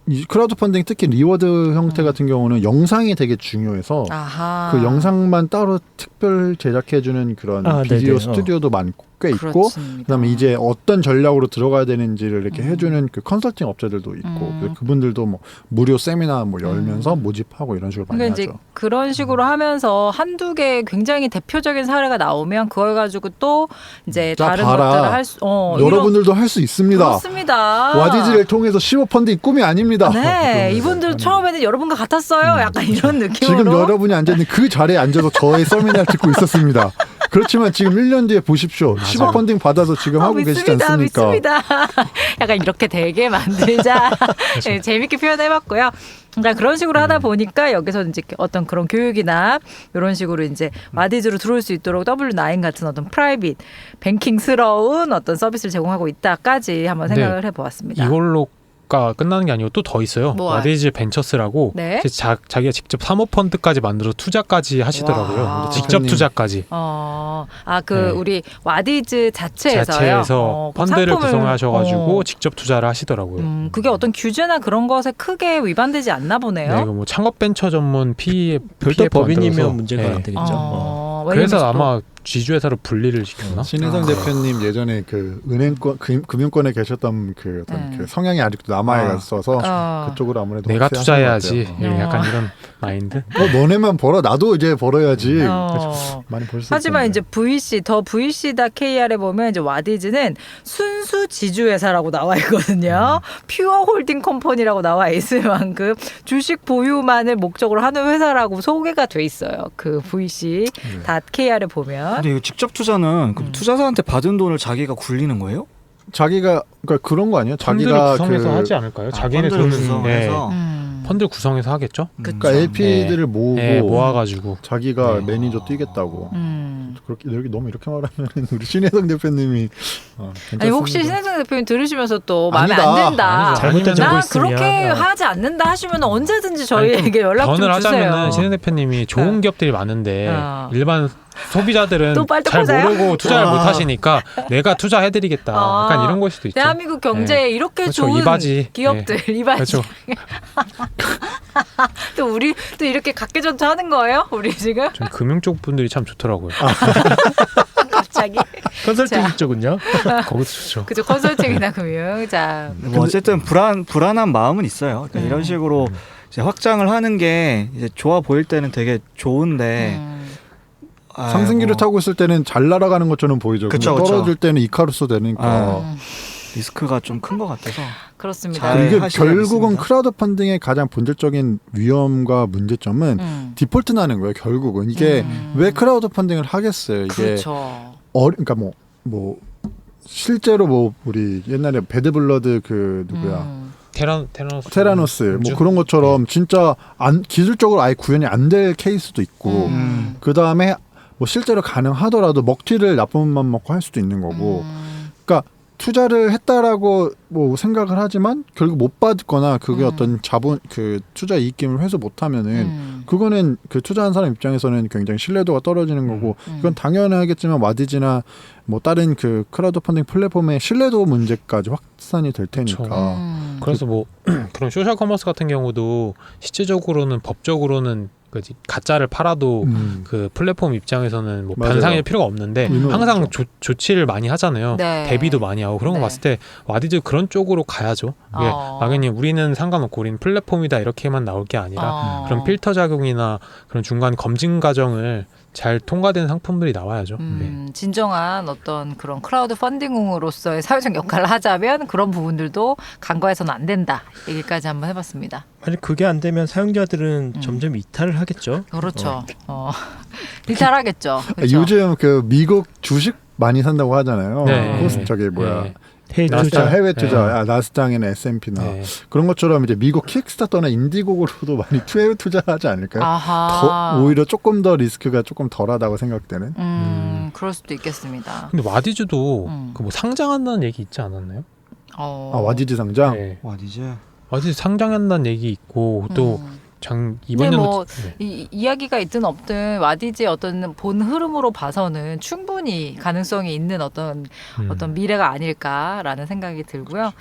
이 크라우드 펀딩 특히 리워드 형태 같은 경우는 영상이 되게 중요해서 아하. 그 영상만 따로 특별 제작해주는 그런 비디오 네네. 스튜디오도 많고 꽤 있고 그렇습니다. 그다음에 이제 어떤 전략으로 들어가야 되는지를 이렇게 해주는 그 컨설팅 업체들도 있고 그래서 그분들도 뭐 무료 세미나 뭐 열면서 모집하고 이런 식으로 많이 그러니까 이제 하죠. 그런 식으로 하면서 한두 개 굉장히 대표적인 사례가 나오면 그걸 가지고 또 이제 자, 다른 봐라. 것들을 할 수 여러분들도 할 수 있습니다. 그렇습니다. 와디즈를 통해서 15 펀딩 꿈이 아닙니다. 네, 이분들 처음에는 여러분과 같았어요. 약간 이런 느낌으로. 지금 여러분이 앉아있는 그 자리에 앉아서 저의 세미나를 듣고 있었습니다. 그렇지만 지금 1년 뒤에 보십시오. 15 펀딩 받아서 지금 하고 계시지 않습니까? 믿습니다. 약간 이렇게 되게 만들자. 네, 재밌게 표현해봤고요. 그러니까 그런 식으로 하다 보니까 여기서 이제 어떤 그런 교육이나 이런 식으로 이제 와디즈로 들어올 수 있도록 W9 같은 어떤 프라이빗 뱅킹스러운 어떤 서비스를 제공하고 있다까지 한번 네. 생각을 해보았습니다. 이걸로가 끝나는 게 아니고 또 더 있어요. 뭐, 와디즈 벤처스라고 네. 자기가 직접 사모펀드까지 만들어 투자까지 하시더라고요. 와. 직접 대표님. 투자까지. 그 네. 우리 와디즈 자체에서요. 자체에서 그 펀드를 상품을- 구성하셔가지고 직접 투자를 하시더라고요. 그게 어떤 규제나 그런 것에 크게 위반되지 않나 보네요. 네, 이거 뭐 창업 벤처 전문 PE 별도 PF 법인이면 만들어서. 문제가 네. 안 되겠죠. 그래서 왜냐면 또- 아마 지주회사로 분리를 시켰나? 신혜성 대표님 예전에 그 은행권 금융권에 계셨던 그 어떤 네. 그 성향이 아직도 남아 있어서 어. 그쪽으로 아무래도 내가 확실히 투자해야지. 하신 것 같아요. 예, 약간 이런 마인드. 너네만 벌어 나도 이제 벌어야지. 많이 벌 수. 하지만 이제 더 VC.kr에 보면 이제 와디즈는 순수 지주회사라고 나와 있거든요. 퓨어 홀딩 컴퍼니라고 나와 있을 만큼 주식 보유만을 목적으로 하는 회사라고 소개가 돼 있어요. 그 VC.kr에 보면. 근데 이거 직접 투자는 그 투자자한테 받은 돈을 자기가 굴리는 거예요? 자기가 그러니까 그런 거 아니에요? 펀드를 자기가 구성해서 하지 않을까요? 자기네 펀드를 돈은 구성해서 펀드 구성해서 하겠죠. 그러니까 LP들을 모으고 모아가지고 자기가 네. 매니저 뛰겠다고. 음. 그렇게 여기 너무 이렇게 말하면 우리 신혜성 대표님이 아니 혹시 신혜성 대표님 들으시면서 또 마음에 아니다. 안 든다. 아니죠. 잘못된 정보 나 있으면 그렇게 하지 않는다 하시면 언제든지 저희에게 연락 좀 변을 주세요. 하자면은 신혜 대표님이 좋은 기업들이 많은데 어. 소비자들은 또 빨대 잘 꽂아요? 모르고 투자를 못 하시니까 내가 투자해드리겠다. 약간 이런 걸 수도 있죠. 대한민국 경제에 이렇게 그렇죠. 좋은 이바지. 기업들 이바지. 그렇죠. 또 우리 또 이렇게 각계전투하는 거예요? 우리 지금 전 금융 쪽 분들이 참 좋더라고요. 갑자기 컨설팅 자. 쪽은요? 거기도 좋죠. 그죠 컨설팅이나 금융. 자 뭐 어쨌든 불안한 마음은 있어요. 그러니까 이런 식으로 이제 확장을 하는 게 이제 좋아 보일 때는 되게 좋은데 상승기를 타고 있을 때는 잘 날아가는 것처럼 보이죠. 근데 그쵸, 그쵸. 떨어질 때는 이카루소 되니까. 리스크가 좀 큰 것 같아서 그렇습니다. 잘 이게 하시라 결국은 믿습니다. 크라우드 펀딩의 가장 본질적인 위험과 문제점은 디폴트 나는 거예요. 결국은 이게 왜 크라우드 펀딩을 하겠어요. 이게 그렇죠. 그러니까 뭐 실제로 뭐 우리 옛날에 배드블러드 그 누구야 테라노스 뭐 그런 것처럼 진짜 기술적으로 아예 구현이 안 될 케이스도 있고 그 다음에 뭐 실제로 가능하더라도 먹튀를 나쁜 맘 먹고 할 수도 있는 거고. 그러니까 투자를 했다라고 뭐 생각을 하지만 결국 못 받거나 그게 어떤 자본 그 투자 이익금을 회수 못하면은 그거는 그 투자한 사람 입장에서는 굉장히 신뢰도가 떨어지는 거고 이건 당연하겠지만 와디즈나 뭐 다른 그 크라우드 펀딩 플랫폼의 신뢰도 문제까지 확산이 될 테니까. 그래서 뭐 그런 소셜 커머스 같은 경우도 실질적으로는 법적으로는 가짜를 팔아도 그 플랫폼 입장에서는 뭐 맞아요. 변상일 필요가 없는데 항상 조치를 많이 하잖아요. 네. 대비도 많이 하고 그런 거 네. 봤을 때 와디즈 그런 쪽으로 가야죠. 이게 막연히 우리는 상관없고 우리는 플랫폼이다 이렇게만 나올 게 아니라 그런 필터 작용이나 그런 중간 검증 과정을 잘 통과된 상품들이 나와야죠. 네. 진정한 어떤 그런 크라우드 펀딩으로서의 사회적 역할을 하자면 그런 부분들도 간과해서는 안 된다. 얘기까지 한번 해봤습니다. 만약 그게 안 되면 사용자들은 점점 이탈을 하겠죠. 그렇죠. 이탈하겠죠. 그렇죠? 요즘 그 미국 주식 많이 산다고 하잖아요. 네. 코스 저기 뭐야 네. 해외 투자. 해외 투자, 네. 나스닥이나 S&P나 네. 그런 것처럼 이제 미국 킥스타터나 인디고고로도 많이 해외 투자하지 않을까요? 아하. 오히려 조금 더 리스크가 조금 덜하다고 생각되는. 그럴 수도 있겠습니다. 근데 와디즈도 음. 그 뭐 상장한다는 얘기 있지 않았나요? 와디즈 상장. 네. 와디즈. 와디즈 상장한다는 얘기 있고 또 이번 근데 연도 뭐 이야기가 있든 없든 와디즈의 어떤 본 흐름으로 봐서는 충분히 가능성이 있는 어떤 미래가 아닐까라는 생각이 들고요.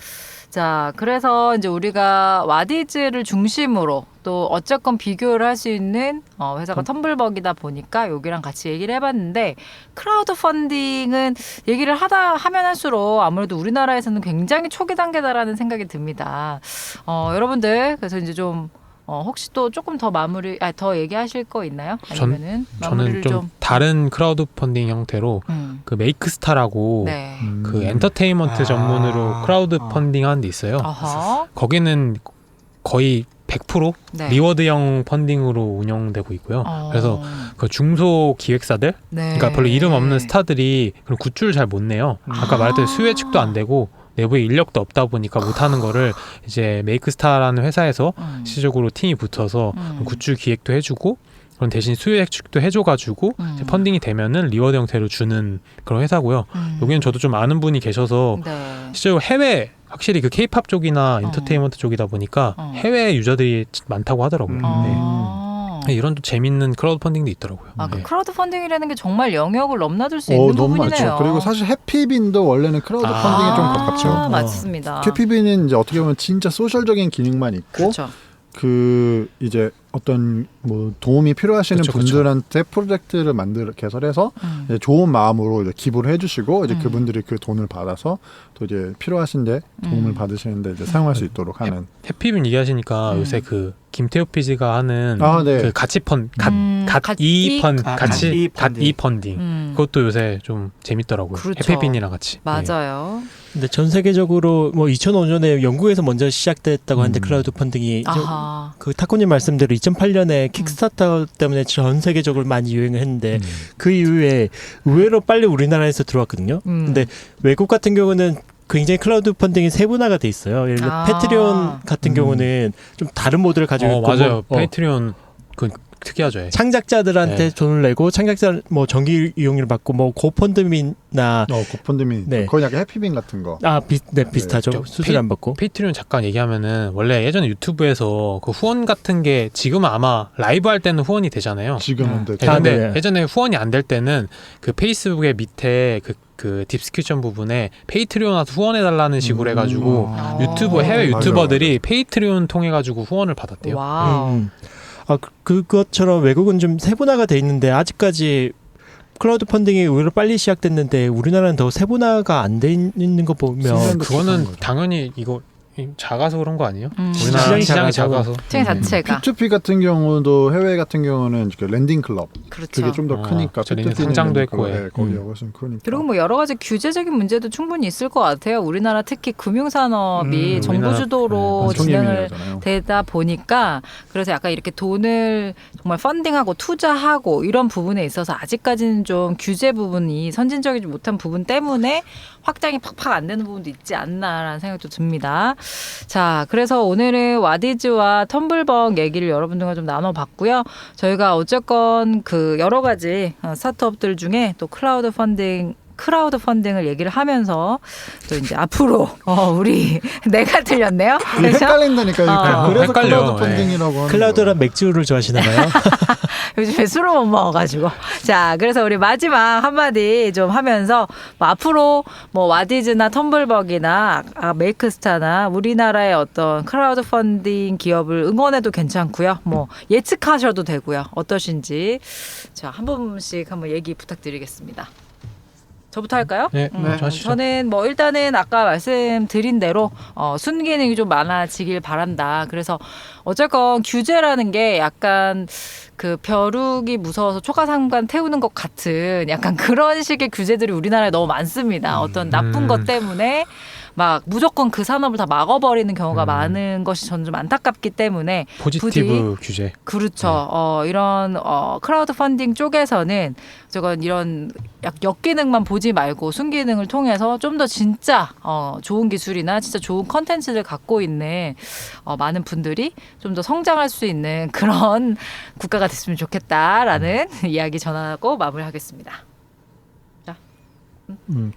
자, 그래서 이제 우리가 와디즈를 중심으로 또 어쨌건 비교를 할 수 있는 회사가 텀블벅이다 보니까 여기랑 같이 얘기를 해봤는데 크라우드 펀딩은 얘기를 하면 할수록 아무래도 우리나라에서는 굉장히 초기 단계다라는 생각이 듭니다. 여러분들 그래서 이제 좀 혹시 또 조금 더 더 얘기하실 거 있나요? 아니면은 저는 좀 다른 크라우드 펀딩 형태로 그 메이크스타라고 네. 그 엔터테인먼트 전문으로 크라우드 펀딩 하는 데 있어요. 어허. 거기는 거의 100% 네. 리워드형 펀딩으로 운영되고 있고요. 그래서 그 중소 기획사들, 네. 그러니까 별로 이름 없는 스타들이 그런 굿즈를 잘 못 내요. 아까 말했듯이 수요 예측도 안 되고 내부에 인력도 없다 보니까 못하는 거를 이제 메이크스타라는 회사에서 실질적으로 팀이 붙어서 굿즈 기획도 해주고 그런 대신 수요 예측도 해줘가지고 이제 펀딩이 되면은 리워드 형태로 주는 그런 회사고요. 여기는 저도 좀 아는 분이 계셔서 네. 실제로 해외 확실히 그 K-팝 쪽이나 엔터테인먼트 쪽이다 보니까 해외 유저들이 많다고 하더라고요. 네, 이런 또 재밌는 크라우드 펀딩도 있더라고요. 그 네. 크라우드 펀딩이라는 게 정말 영역을 넘나들 수 있는 너무 부분이네요. 많죠. 그리고 사실 해피빈도 원래는 크라우드 펀딩에 좀 가깝죠. 맞습니다. 해피빈은 이제 어떻게 보면 진짜 소셜적인 기능만 있고 그렇죠. 그 이제 어떤 뭐 도움이 필요하시는 그쵸. 분들한테 프로젝트를 개설해서 이제 좋은 마음으로 이제 기부를 해주시고 이제 그분들이 그 돈을 받아서 또 이제 필요하신데 도움을 받으시는데 이제 사용할 수 있도록 하는. 해피빈 얘기하시니까 요새 그 김태호 PG가 하는 네. 그 가치 펀딩 그것도 요새 좀 재밌더라고요. 그렇죠. 해피빈이랑 같이. 맞아요. 근데 전 세계적으로 뭐 2005년에 영국에서 먼저 시작됐다고 하는데 크라우드 펀딩이 아하. 그 타코님 말씀대로 2008년에 킥스타터 때문에 전 세계적으로 많이 유행을 했는데 그 이후에 의외로 빨리 우리나라에서 들어왔거든요. 근데 외국 같은 경우는 굉장히 클라우드 펀딩이 세분화가 돼 있어요. 예를 들어 패트리온 같은 경우는 좀 다른 모델을 가지고 있고 맞아요. 페이트리온 그 특이하죠. 창작자들한테 돈을 내고 창작자 뭐 정기 이용료를 받고 뭐 고펀드민이나 고펀드민 네. 거의 약간 해피빈 같은 거. 비슷하죠. 수수료 안 받고. 페이트리온 잠깐 얘기하면은 원래 예전에 유튜브에서 그 후원 같은 게 지금은 아마 라이브 할 때는 후원이 되잖아요. 지금은 되죠. 근데 네. 예전에 후원이 안 될 때는 그 페이스북의 밑에 그 딥스크립션 부분에 페이트리온 와서 후원해달라는 식으로 해가지고 유튜브 해외 맞아, 유튜버들이 페이트리온 통해가지고 후원을 받았대요. 와우. 그것처럼 외국은 좀 세분화가 돼 있는데 아직까지 클라우드 펀딩이 의외로 빨리 시작됐는데 우리나라는 더 세분화가 안 돼 있는 거 보면 그거는 당연히 이거 작아서 그런 거 아니에요? 우리나라 시장이 시장이 작아서. 작아서. 시장 자체가. P2P 같은 경우도 해외 같은 경우는 그 랜딩 클럽 그렇죠. 그게 좀 더 크니까 저 P2P 상장도 했고, 거기 훨씬 크니까. 그리고 뭐 여러 가지 규제적인 문제도 충분히 있을 것 같아요. 우리나라 특히 금융산업이 정부 우리나라- 주도로 엄청 진행을 예민하잖아요. 되다 보니까 그래서 약간 이렇게 돈을 정말 펀딩하고 투자하고 이런 부분에 있어서 아직까지는 좀 규제 부분이 선진적이지 못한 부분 때문에 확장이 팍팍 안 되는 부분도 있지 않나라는 생각도 듭니다. 자, 그래서 오늘은 와디즈와 텀블벅 얘기를 여러분들과 좀 나눠봤고요. 저희가 어쨌건 그 여러 가지 스타트업들 중에 또 클라우드 펀딩 크라우드 펀딩을 얘기를 하면서 또 이제 앞으로 우리 내가 틀렸네요. 그래서 헷갈린다니까요. 그래서 헷갈려. 클라우드 펀딩이라고 하는 클라우드랑 맥주를 좋아하시나봐요. 요즘에 술을 못 먹어가지고. 자, 그래서 우리 마지막 한마디 좀 하면서 뭐 앞으로 뭐 와디즈나 텀블벅이나 메이크스타나 우리나라의 어떤 크라우드 펀딩 기업을 응원해도 괜찮고요. 뭐 예측하셔도 되고요. 어떠신지. 자, 한 분씩 한번 얘기 부탁드리겠습니다. 저부터 할까요? 네, 먼저 하시죠. 저는 뭐 일단은 아까 말씀드린 대로 순기능이 좀 많아지길 바란다. 그래서 어쨌건 규제라는 게 약간 그 벼룩이 무서워서 초가상관 태우는 것 같은 약간 그런 식의 규제들이 우리나라에 너무 많습니다. 어떤 나쁜 것 때문에 막 무조건 그 산업을 다 막아버리는 경우가 많은 것이 저는 좀 안타깝기 때문에 포지티브 규제. 그렇죠. 이런 크라우드 펀딩 쪽에서는 저건 이런 역기능만 보지 말고 순기능을 통해서 좀 더 진짜 좋은 기술이나 진짜 좋은 컨텐츠를 갖고 있는 많은 분들이 좀 더 성장할 수 있는 그런 국가가 됐으면 좋겠다라는 이야기 전하고 마무리하겠습니다.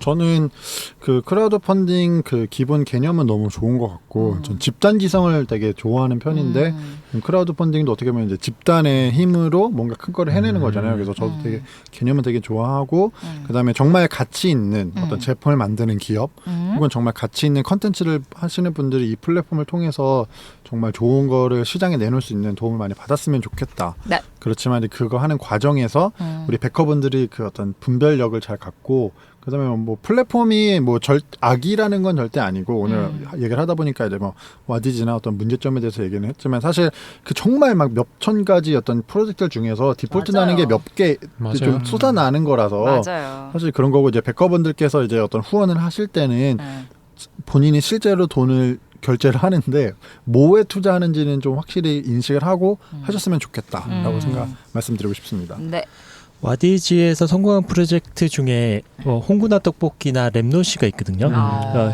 저는 그 크라우드 펀딩 그 기본 개념은 너무 좋은 것 같고 전 집단 지성을 되게 좋아하는 편인데 크라우드 펀딩도 어떻게 보면 이제 집단의 힘으로 뭔가 큰 거를 해내는 거잖아요. 그래서 저도 되게 개념은 되게 좋아하고 그다음에 정말 가치 있는 어떤 제품을 만드는 기업 혹은 정말 가치 있는 컨텐츠를 하시는 분들이 이 플랫폼을 통해서 정말 좋은 거를 시장에 내놓을 수 있는 도움을 많이 받았으면 좋겠다. 네. 그렇지만 그거 하는 과정에서 우리 베커분들이 그 어떤 분별력을 잘 갖고 그다음에 뭐 플랫폼이 뭐 악이라는 건 절대 아니고 오늘 얘기를 하다 보니까 이제 뭐 와디즈나 어떤 문제점에 대해서 얘기는 했지만 사실 그 정말 막 몇천 가지 어떤 프로젝트 중에서 디폴트 맞아요. 나는 게 몇 개 좀 쏟아나는 거라서 맞아요. 사실 그런 거고 이제 베커분들께서 이제 어떤 후원을 하실 때는 본인이 실제로 돈을 결제를 하는데 뭐에 투자하는지는 좀 확실히 인식을 하고 하셨으면 좋겠다라고 말씀드리고 싶습니다. 네. 와디즈에서 성공한 프로젝트 중에 홍구나 떡볶이나 랩노시가 있거든요.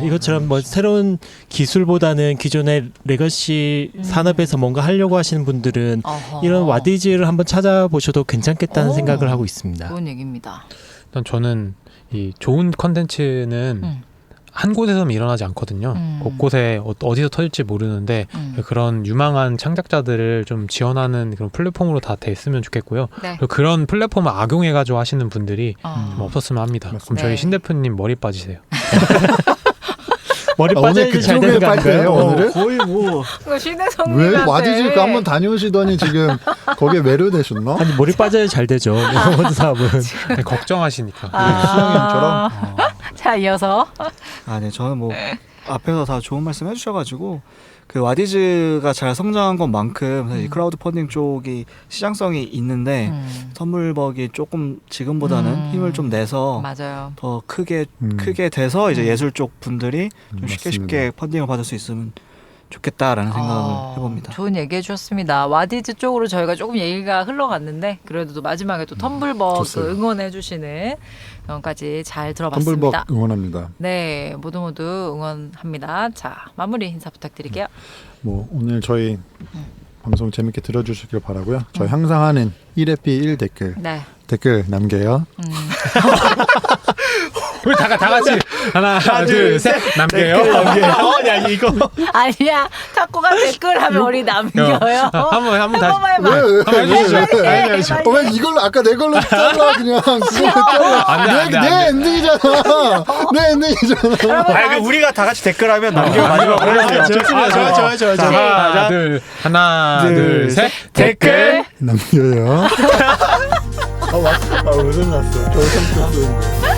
이것처럼 뭐 새로운 기술보다는 기존의 레거시 산업에서 뭔가 하려고 하시는 분들은 이런 와디즈를 한번 찾아보셔도 괜찮겠다는 생각을 하고 있습니다. 좋은 얘기입니다. 일단 저는 이 좋은 컨텐츠는 한 곳에서만 일어나지 않거든요. 곳곳에 어디서 터질지 모르는데 그런 유망한 창작자들을 좀 지원하는 그런 플랫폼으로 다 됐으면 좋겠고요. 네. 그리고 그런 플랫폼을 악용해가지고 하시는 분들이 좀 없었으면 합니다. 그럼 저희 네. 신 대표님 머리 빠지세요. 머리 오늘 빠져야지 잘 되는 그쪽에 거 아닌가요? 빠져요 오늘은? 거의 뭐 신혜성 왜 와디즈 그 한번 다녀오시더니 지금 거기에 매료되셨나? 아니 머리 빠져야 잘 되죠. 모든 사업은. 네, 걱정하시니까. 수영형처럼 자, 이어서 네, 저는 뭐 앞에서 다 좋은 말씀 해주셔가지고 그 와디즈가 잘 성장한 것만큼 사실 크라우드 펀딩 쪽이 시장성이 있는데 텀블벅이 조금 지금보다는 힘을 좀 내서 맞아요. 더 크게 돼서 이제 예술 쪽 분들이 좀 쉽게 맞습니다. 쉽게 펀딩을 받을 수 있으면 좋겠다라는 생각을 해봅니다. 좋은 얘기 해주셨습니다. 와디즈 쪽으로 저희가 조금 얘기가 흘러갔는데 그래도 마지막에 또 텀블벅 좋았어요. 응원해주시는 영까지 잘 들어봤습니다. 텀블벅 응원합니다. 네, 모두 응원합니다. 자, 마무리 인사 부탁드릴게요. 뭐 오늘 저희 방송 재밌게 들어주시길 바라고요. 저희 항상 하는 1회피 1댓글 네. 댓글 남겨요. 우리 다 같이 하나, 둘, 셋 남겨요. 야 이거 아니야, 탁구가 댓글 하면 우리 남겨요. 한번 다시. 한번 해봐. 한번 해주시죠. 왜 이걸로 아까 내 걸로 잘라 그냥 그걸로 잘라. 안 돼. 내 엔딩이잖아. 내 엔딩이잖아. 그 우리가 다 같이 댓글하면 남겨 마지막으로 해주세요. 좋아요. 하나, 둘, 셋. 댓글 남겨요. 아 웃음 났어. 겨우 참고